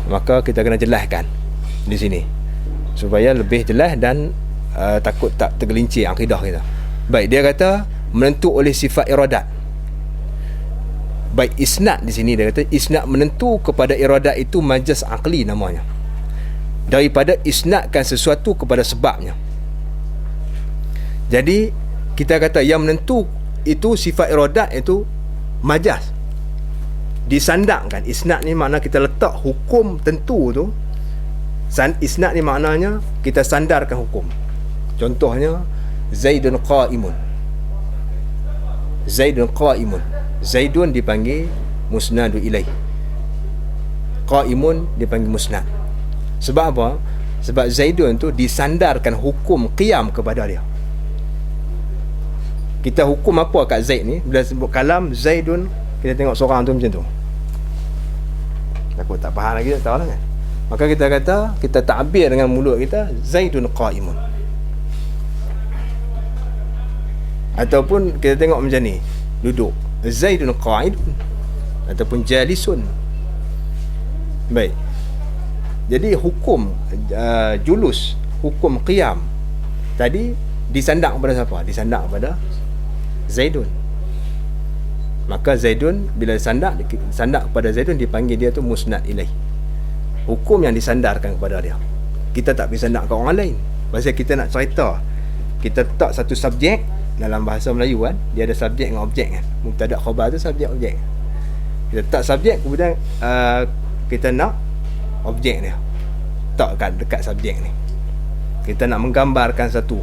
maka kita kena jelaskan di sini supaya lebih jelas dan takut tak tergelincir akidah kita. Baik, dia kata menentu oleh sifat iradat. Baik, isnad di sini dia kata isnad menentu kepada iradat itu majaz akli namanya, daripada isnadkan sesuatu kepada sebabnya. Jadi kita kata yang menentu itu sifat iradat itu majaz, disandangkan. Isnad ni makna kita letak hukum tentu tu. Isnad ni maknanya kita sandarkan hukum. Contohnya Zaidun qa'imun. Zaidun qa'imun. Zaidun dipanggil musnadu ilaih. Qa'imun dipanggil musnad. Sebab apa? Sebab Zaidun tu disandarkan hukum qiyam kepada dia. Kita hukum apa kat Zaid ni? Bila sebut kalam Zaidun, kita tengok seorang tu macam tu. Takut tak faham lagi, tak tahu lah kan. Maka kita kata, kita ta'bir dengan mulut kita Zaidun qa'imun. Ataupun kita tengok macam ni, duduk, Zaidun qa'idun ataupun jalisun. Baik. Jadi hukum julus, hukum qiyam tadi disandak kepada siapa? Disandak kepada Zaidun. Maka Zaidun bila sandak kepada Zaidun, dipanggil dia tu musnad ilaih. Hukum yang disandarkan kepada dia. Kita tak pergi sandak ke orang lain. Pasal kita nak cerita, kita letak satu subjek dalam bahasa Melayu kan, dia ada subjek dengan objek kan. Mubtada khabar tu subjek objek. Kita letak subjek, kemudian kita nak objek dia. Letak dekat subjek ni. Kita nak menggambarkan satu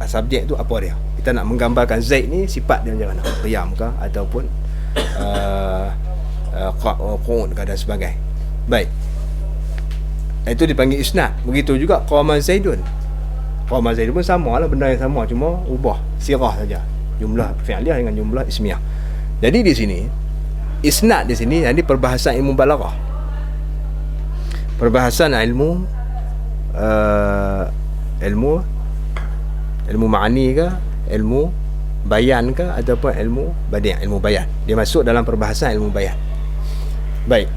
subjek tu apa dia. Kita nak menggambarkan Zaid ni sifat dia macam mana, qiyam ke ataupun qu'ud ke dan sebagainya. Baik, itu dipanggil isnad. Begitu juga qama Zaidun. Qama Zaidun pun sama lah, benda yang sama, cuma ubah sirah saja, jumlah fi'liyah dengan jumlah ismiyah. Jadi di sini isnad di sini jadi perbahasan ilmu balaghah, perbahasan ilmu ilmu ma'ani ke, ilmu bayan ke, ataupun ilmu badi', ilmu bayan. Dia masuk dalam perbahasan ilmu bayan. Baik,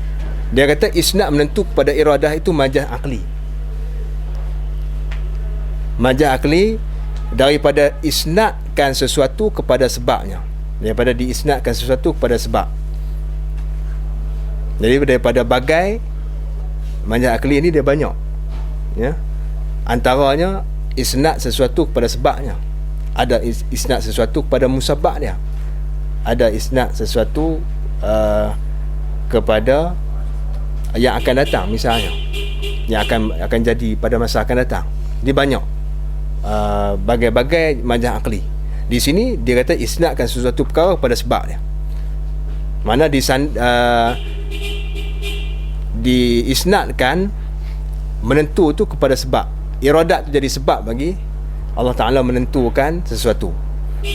dia kata isnad menentu kepada iradah itu majaz akli. Majaz akli daripada isnadkan sesuatu kepada sebabnya, daripada diisnadkan sesuatu kepada sebab. Jadi daripada bagai majaz akli ni dia banyak, ya. Antaranya isnad sesuatu kepada sebabnya, ada isnad sesuatu kepada musabab dia, ada isnad sesuatu kepada yang akan datang, misalnya yang akan jadi pada masa akan datang. Dia banyak bagai-bagai majaz akli. Di sini dia kata isnadkan sesuatu perkara pada sebab dia. Mana diisnadkan menentu tu kepada sebab. Iradat tu jadi sebab bagi Allah Ta'ala menentukan sesuatu.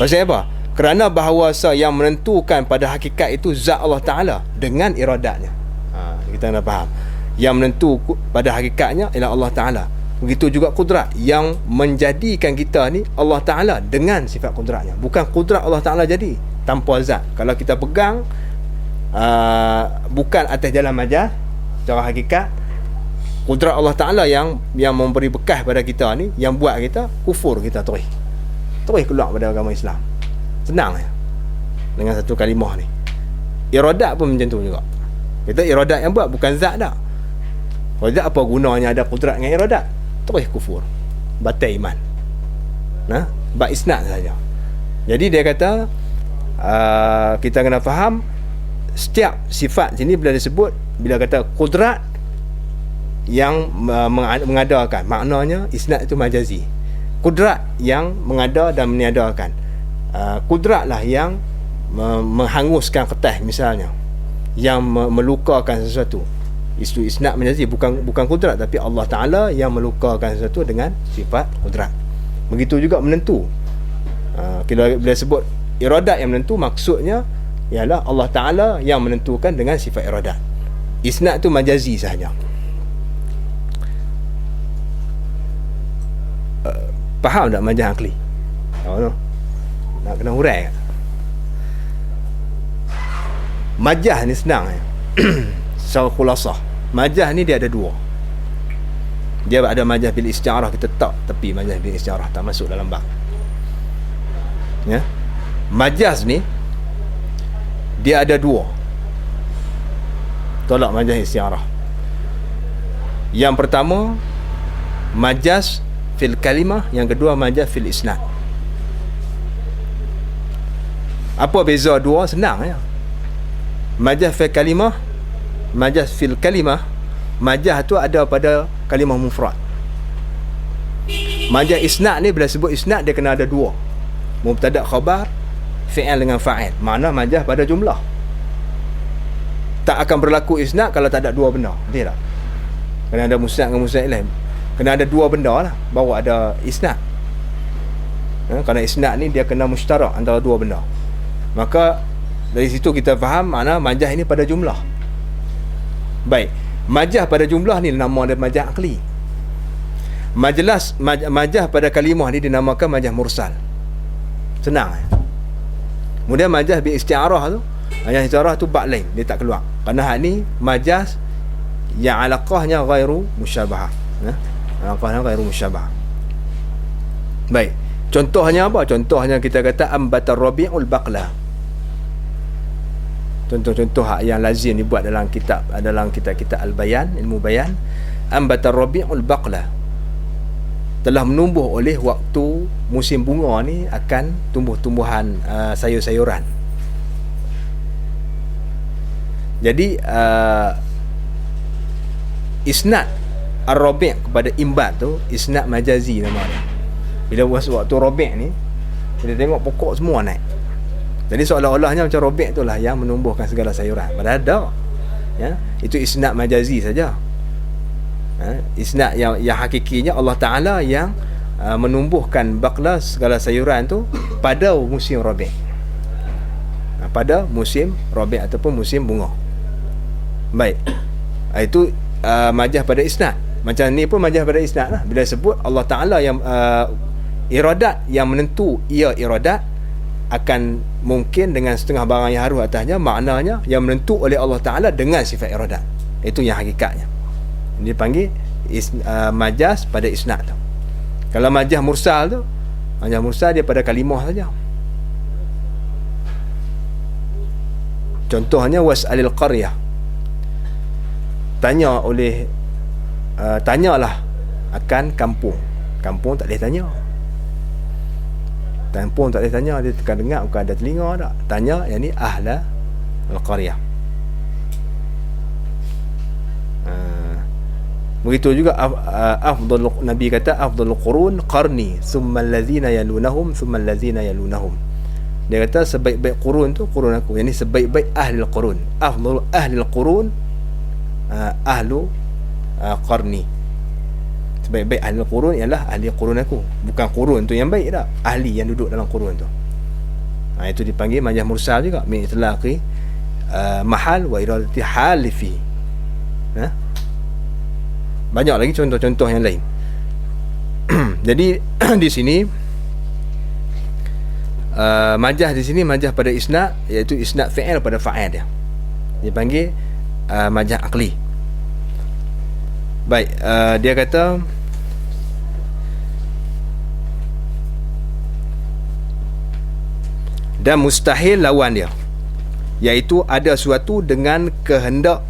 Pasal apa? Kerana bahawasa yang menentukan pada hakikat itu zat Allah Ta'ala dengan iradatnya. Kita kena faham. Yang menentu pada hakikatnya ialah Allah Ta'ala. Begitu juga kudrat. Yang menjadikan kita ni Allah Ta'ala dengan sifat kudratnya. Bukan kudrat Allah Ta'ala jadi tanpa zat. Kalau kita pegang bukan atas jalan majaz, secara hakikat kudrat Allah Ta'ala yang memberi bekas pada kita ni, yang buat kita kufur, kita terus keluar pada agama Islam. Senang ya, dengan satu kalimah ni. Iradat pun macam tu juga. Kita iradat yang buat bukan zat dah. Iradat apa gunanya ada kudrat dengan iradat? Terus kufur, batal iman. Bab isnad saja. Jadi dia kata kita kena faham setiap sifat sini bila disebut, bila kata kudrat yang mengadakan, maknanya isnad itu majazi. Kudrat yang mengada dan meniadakan. Kudratlah yang menghanguskan kertas misalnya, yang melukakan sesuatu. Isu isnad majazi, bukan kudrat, tapi Allah Ta'ala yang melukakan sesuatu dengan sifat kudrat. Begitu juga menentu. Bila sebut iradat yang menentu, maksudnya ialah Allah Ta'ala yang menentukan dengan sifat iradat. Isnad tu majazi sahaja. Faham tak majaz akli? Nak kena hurai tak? Majaz ni senang ya. Secara khulasah, majaz ni dia ada dua. Dia ada majaz bil isti'arah, kita tak tepi majaz bil isti'arah, tak masuk dalam bab. Ya. Majaz ni dia ada dua. Tolak majaz isti'arah. Yang pertama majaz fil kalimah, yang kedua majaz fil isnad. Apa beza dua? Senang ya. Majaz fil kalimah, majaz fil kalimah, majaz tu ada pada kalimah mufrad. Majaz isnad ni, bila sebut isnad dia kena ada dua, mubtada khabar, fi'il dengan fa'il. Makna majaz pada jumlah. Tak akan berlaku isnad kalau tak ada dua benda. Betul tak? Kena ada musnad dengan musnad ilaih. Kena ada dua benda lah baru ada isnad. Kerana isnad ni dia kena musytarak antara dua benda. Maka dari situ kita faham makna majaz ini pada jumlah. Baik, majaz pada jumlah ni nama dia majaz akli. Majaz pada kalimah ni dinamakan majaz mursal. Senang. Kemudian majaz bil isti'arah tu, yang isti'arah tu bab lain, dia tak keluar. Kerana hak ni majaz yang alaqahnya ghairu musyabahah. Alaqahnya ghairu musyabahah. Baik. Contohnya apa? Contohnya kita kata ambatar rabi'ul baqla. Contoh-contoh hak yang lazim dibuat dalam kitab al-bayan, ilmu bayan. Ambatar rabi'ul baqla, telah menumbuh oleh waktu musim bunga ni akan tumbuh-tumbuhan sayur-sayuran. Jadi isnad ar-rabi' kepada imbat tu isnad majazi nama dia. Bila waktu rabi' ni kita tengok pokok semua naik, jadi seolah-olahnya macam rabi' tu lah yang menumbuhkan segala sayuran. Padahal tak, ya, itu isnad majazi saja. Isnad yang hakikinya Allah Ta'ala yang menumbuhkan baqla, segala sayuran tu pada musim rabi', pada musim rabi' ataupun musim bunga. Baik, itu majaz pada isnad. Macam ni pun majaz pada isnad lah. Bila sebut Allah Ta'ala yang iradat yang menentu ia iradat akan mungkin dengan setengah barang yang harus atasnya, maknanya yang menentu oleh Allah Ta'ala dengan sifat iradat. Itu yang hakikatnya. Dia panggil majaz pada isnad tu. Kalau majaz mursal tu, majaz mursal dia pada kalimah saja. Contohnya was'alil qaryah, tanyalah akan kampung. Kampung tak boleh tanya. Kampung tak boleh tanya, dia tekan dengar, bukan ada telinga tak. Tanya, yang ni ahla al-qaryah. Begitu juga Nabi kata afdalul qurun qarni thumma allazina yalunahum thumma allazina yalunahum. Dia kata sebaik-baik qurun tu qurun aku, yakni sebaik-baik ahli al-qurun. Afdalul ahli al-qurun ahlu qarni. Sebaik-baik ahli al-qurun ialah ahli qurun aku. Bukan qurun tu yang baik dah, ahli yang duduk dalam qurun tu. Itu dipanggil majaz mursal juga, min itlaqi mahal wa iradati halifi. Banyak lagi contoh-contoh yang lain. Jadi di sini majaz di sini majaz pada isnad, iaitu isnad fi'il pada fa'il dia. Dipanggil majaz aqli. Baik, dia kata dan mustahil lawan dia, iaitu ada sesuatu dengan kehendak.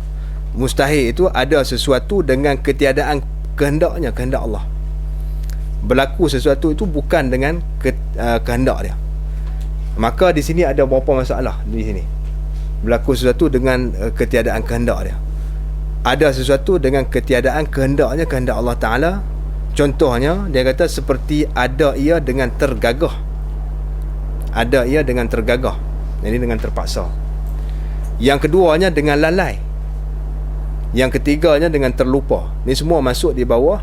Mustahil itu ada sesuatu dengan ketiadaan kehendaknya, kehendak Allah. Berlaku sesuatu itu bukan dengan kehendak dia. Maka di sini ada beberapa masalah di sini. Berlaku sesuatu dengan ketiadaan kehendak dia. Ada sesuatu dengan ketiadaan kehendaknya, kehendak Allah Ta'ala. Contohnya, dia kata seperti ada ia dengan tergagah. Ada ia dengan tergagah, jadi dengan terpaksa. Yang keduanya dengan lalai. Yang ketiganya dengan terlupa. Ni semua masuk di bawah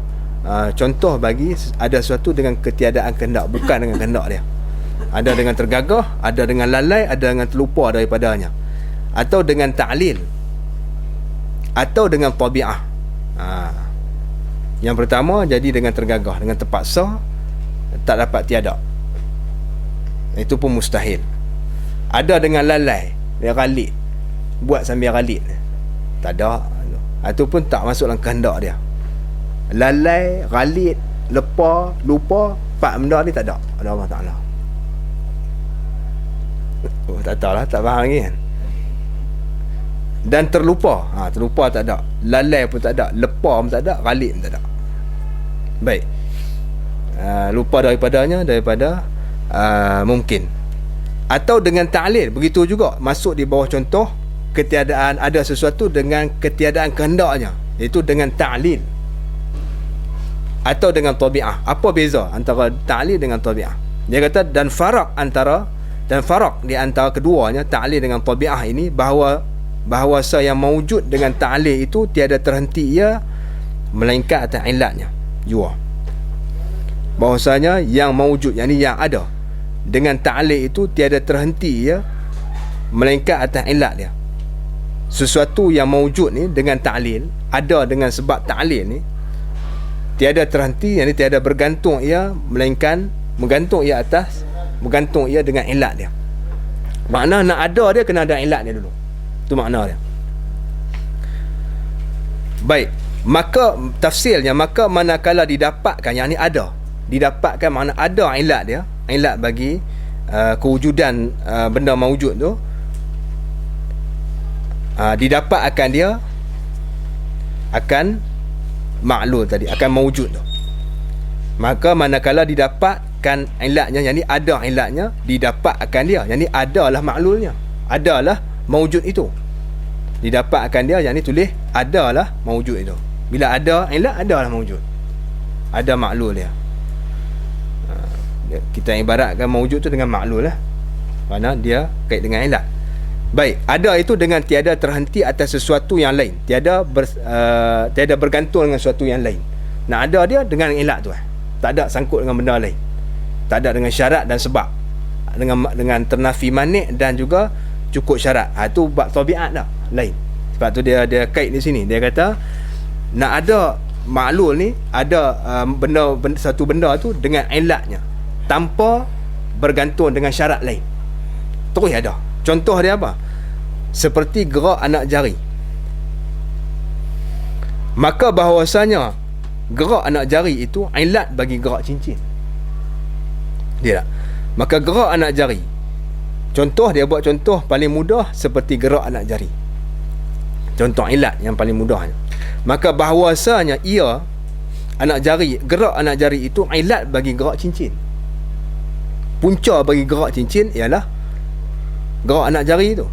contoh bagi ada sesuatu dengan ketiadaan kehendak, bukan dengan kehendak dia. Ada dengan tergagah, ada dengan lalai, ada dengan terlupa daripadanya, atau dengan ta'lil, atau dengan tabi'ah. Yang pertama jadi dengan tergagah, dengan terpaksa, tak dapat tiada. Itu pun mustahil. Ada dengan lalai, dia ghalid, buat sambil ghalid, tak ada. Itu pun tak masuk dalam kehendak dia. Lalai, ghalid, lepa, lupa, empat benda ni tak ada. Ada Allah Ta'ala. Tak tahu lah, tak faham lagi kan. Dan terlupa, terlupa tak ada. Lalai pun tak ada, lepa pun tak ada, ghalid pun tak ada. Baik, lupa daripada mungkin. Atau dengan ta'lil, begitu juga masuk di bawah contoh ketiadaan ada sesuatu dengan ketiadaan kehendaknya, iaitu dengan ta'lil atau dengan tabi'ah. Apa beza antara ta'lil dengan tabi'ah? Dia kata dan farak di antara keduanya, ta'lil dengan tabi'ah ini, bahawasa yang mawujud dengan ta'lil itu tiada terhenti ia melainkan atas ilatnya jua. Bahawasanya yang mawujud, yakni yang ada dengan ta'lil itu tiada terhenti ia melainkan atas ilat dia. Sesuatu yang mawujud ni dengan ta'lil, ada dengan sebab ta'lil ni, tiada terhenti, yakni tiada bergantung ia melainkan menggantung ia atas Bergantung ia dengan ilat dia. Makna nak ada dia kena ada ilat dia dulu. Itu makna dia. Baik, maka tafsirnya, maka manakala didapatkan, yang ni ada, didapatkan makna ada ilat dia, ilat bagi kewujudan benda mawujud tu, didapat akan dia akan maklul tadi, akan mawujud tu. Maka manakala didapatkan ilatnya, yang ni ada ilatnya, didapat akan dia, yang ni adalah maklulnya, adalah mawujud itu. Didapat akan dia, yang ni tulis adalah mawujud itu. Bila ada ilat, adalah mawujud, ada maklul dia. Kita ibaratkan mawujud tu dengan maklul lah, kerana dia kait dengan ilat. Baik, ada itu dengan tiada terhenti atas sesuatu yang lain, tiada bergantung dengan sesuatu yang lain. Nak ada dia dengan ilat tu, tak ada sangkut dengan benda lain, tak ada dengan syarat dan sebab, dengan ternafi manik dan juga cukup syarat. Itu bab tabiat dah lain. Sebab tu dia kait di sini, dia kata nak ada maklul ni, ada satu benda tu dengan ilatnya, tanpa bergantung dengan syarat lain, terus ada. Contoh dia apa? Seperti gerak anak jari. Maka bahawasanya gerak anak jari itu ilat bagi gerak cincin. Dia tak? Maka gerak anak jari, contoh dia buat contoh paling mudah seperti gerak anak jari, contoh ilat yang paling mudahnya. Maka bahawasanya ia anak jari, gerak anak jari itu ilat bagi gerak cincin. Punca bagi gerak cincin ialah gerak anak jari itu.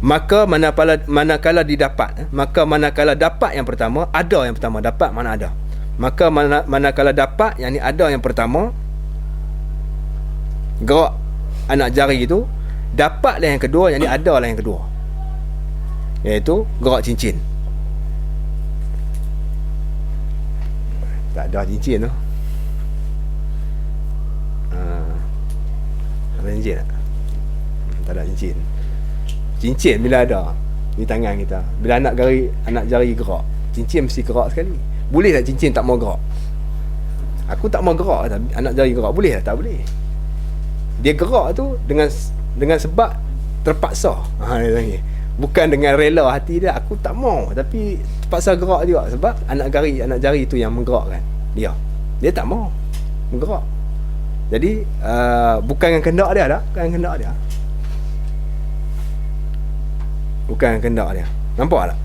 Maka manakala didapat, maka manakala dapat yang pertama, ada yang pertama, dapat mana ada. Maka manakala dapat, yang ni ada yang pertama, gerak anak jari itu, dapatlah yang kedua, yang ni adalah yang kedua, iaitu gerak cincin. Tak ada cincin tu. Ada cincin tak? Tak ada cincin. Cincin bila ada di tangan kita, bila anak jari gerak, cincin mesti gerak sekali. Boleh tak cincin tak mau gerak? Aku tak mau gerak, anak jari gerak, boleh tak? Tak boleh. Dia gerak tu dengan sebab terpaksa. Bukan dengan rela hati dia, aku tak mau, tapi terpaksa gerak juga sebab anak jari itu yang menggerakkan dia. Dia tak mau menggerak. Jadi bukan dengan kehendak dia dah, bukan dengan kehendak dia. Bukan dengan kehendak dia. Nampak tak?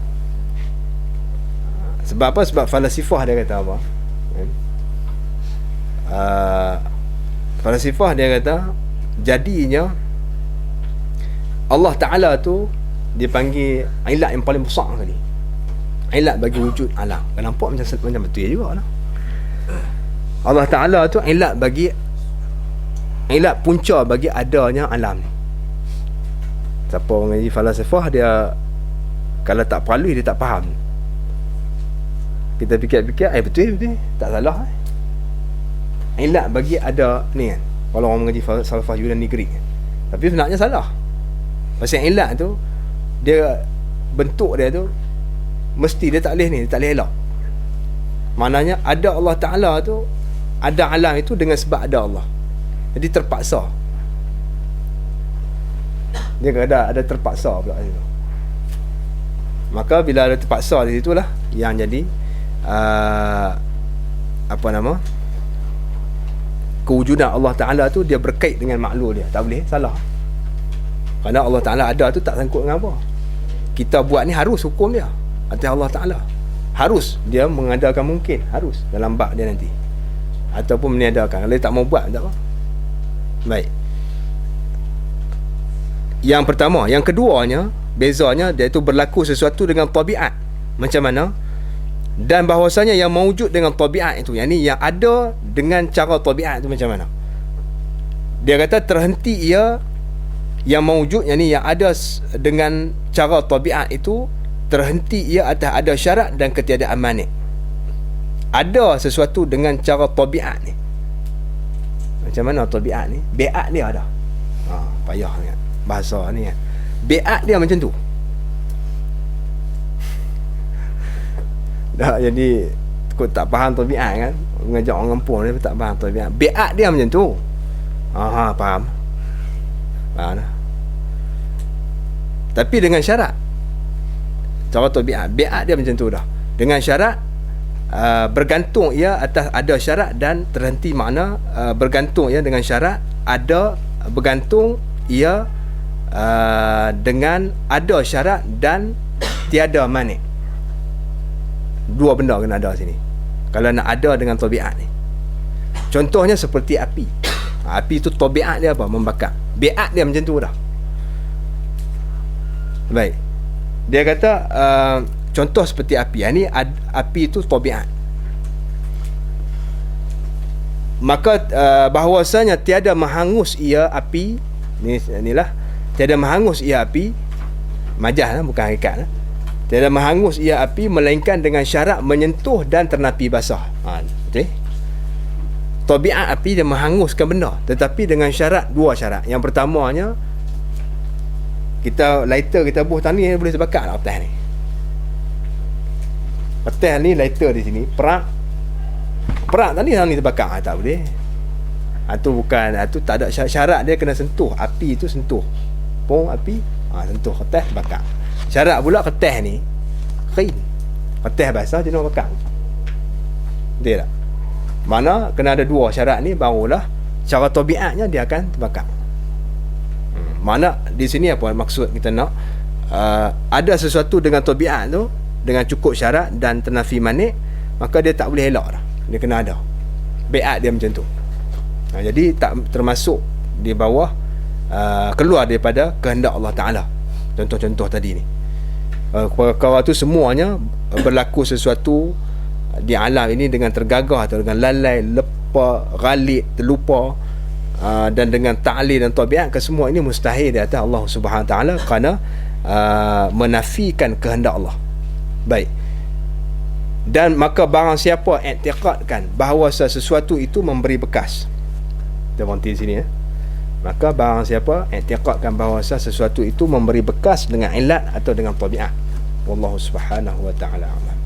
Sebab apa? Sebab falasifah dia kata apa? Falasifah dia kata jadinya Allah Ta'ala tu dia panggil ilat yang paling besar sekali, ilat bagi wujud alam. Kan nampak macam betul juga lah. Allah Ta'ala tu ilat punca bagi adanya alam ni. Siapa mengaji falasifah, dia kalau tak perlu dia tak faham. Kita fikir-fikir, betul tak salah. Ilat bagi ada ni kan, kalau orang mengaji falsafah Yunani Greek kan. Tapi sebenarnya salah. Pasal ilat tu, dia bentuk dia tu mesti dia tak boleh ni, dia tak boleh elak. Maknanya ada Allah Ta'ala tu, ada alam itu dengan sebab ada Allah. Jadi terpaksa. Dia ada terpaksa pula situ. Maka bila ada terpaksa di situlah yang jadi kewujudan Allah Ta'ala tu dia berkait dengan maklul dia. Tak boleh salah. Kerana Allah Ta'ala ada tu tak sangkut dengan apa. Kita buat ni harus hukum dia atas Allah Ta'ala. Harus dia mengadakan, mungkin harus dalam bab dia nanti, ataupun meniadakan. Kalau dia tak mau buat, tak apa. Baik. Yang pertama. Yang keduanya, bezanya, iaitu berlaku sesuatu dengan tabiat. Macam mana? Dan bahawasanya yang mewujud dengan tabiat itu, yang ni yang ada dengan cara tabiat itu macam mana? Dia kata terhenti ia yang mewujud, yang ni yang ada dengan cara tabiat itu, terhenti ia atas ada syarat dan ketiadaan manik. Ada sesuatu dengan cara tabiat ni. Macam mana tabiat ni? Bi'at dia ada. Payah ni bahasa ni kan. Bi'at dia macam tu. Dah jadi kau tak faham tabiat kan, mengajak orang kampung dia tak faham tabiat. Bi'at dia macam tu. Faham. Tapi dengan syarat, cara tu biat dia macam tu dah. Dengan syarat bergantung ia atas ada syarat dan terhenti, makna bergantung ia dengan syarat, ada bergantung ia dengan ada syarat dan tiada mani. Dua benda kena ada sini kalau nak ada dengan tabiat ni. Contohnya seperti api. Api tu tabiat dia apa? Membakar. Biat dia macam tu dah. Baik. Dia kata contoh seperti api. Ini api itu tabiat. Maka bahawasanya tiada menghangus ia api. Inilah tiada menghangus ia api. Majaz lah, bukan hakikat lah. Tiada menghangus ia api melainkan dengan syarat menyentuh dan ternapi basah. Okay. Tabiat api dia menghanguskan benda, tetapi dengan syarat, dua syarat. Yang pertamanya, kita lighter kita buh tani boleh terbakar lah atas ni. Atas ni lighter di sini, perak tani terbakar tak boleh. Itu bukan, itu tak ada syarat, dia kena sentuh api tu, sentuh pong api, sentuh kertas terbakar. Syarat pula kertas ni kering, kertas basah dia nak bakar. Betul tak? Mana kena ada dua syarat ni, barulah cara tabiatnya dia akan terbakar. Mana di sini apa maksud kita nak ada sesuatu dengan tabiat tu dengan cukup syarat dan ternafi manik, maka dia tak boleh elak dah, dia kena ada biat dia macam tu. Jadi tak termasuk di bawah keluar daripada kehendak Allah Ta'ala. Contoh-contoh tadi ni, kalau tu semuanya berlaku sesuatu di alam ini dengan tergagah atau dengan lalai, lepa, ghalib, terlupa, dan dengan ta'lil dan tabiat, kesemua ini mustahil di atas Allah Subhanahu Wa Taala kerana menafikan kehendak Allah. Baik. Dan maka barang siapa i'tiqadkan bahawa sesuatu itu memberi bekas, kita berhenti di sini ya. Maka barang siapa i'tiqadkan bahawa sesuatu itu memberi bekas dengan ilat atau dengan tabiat, wallahu subhanahu wa ta'ala a'lam.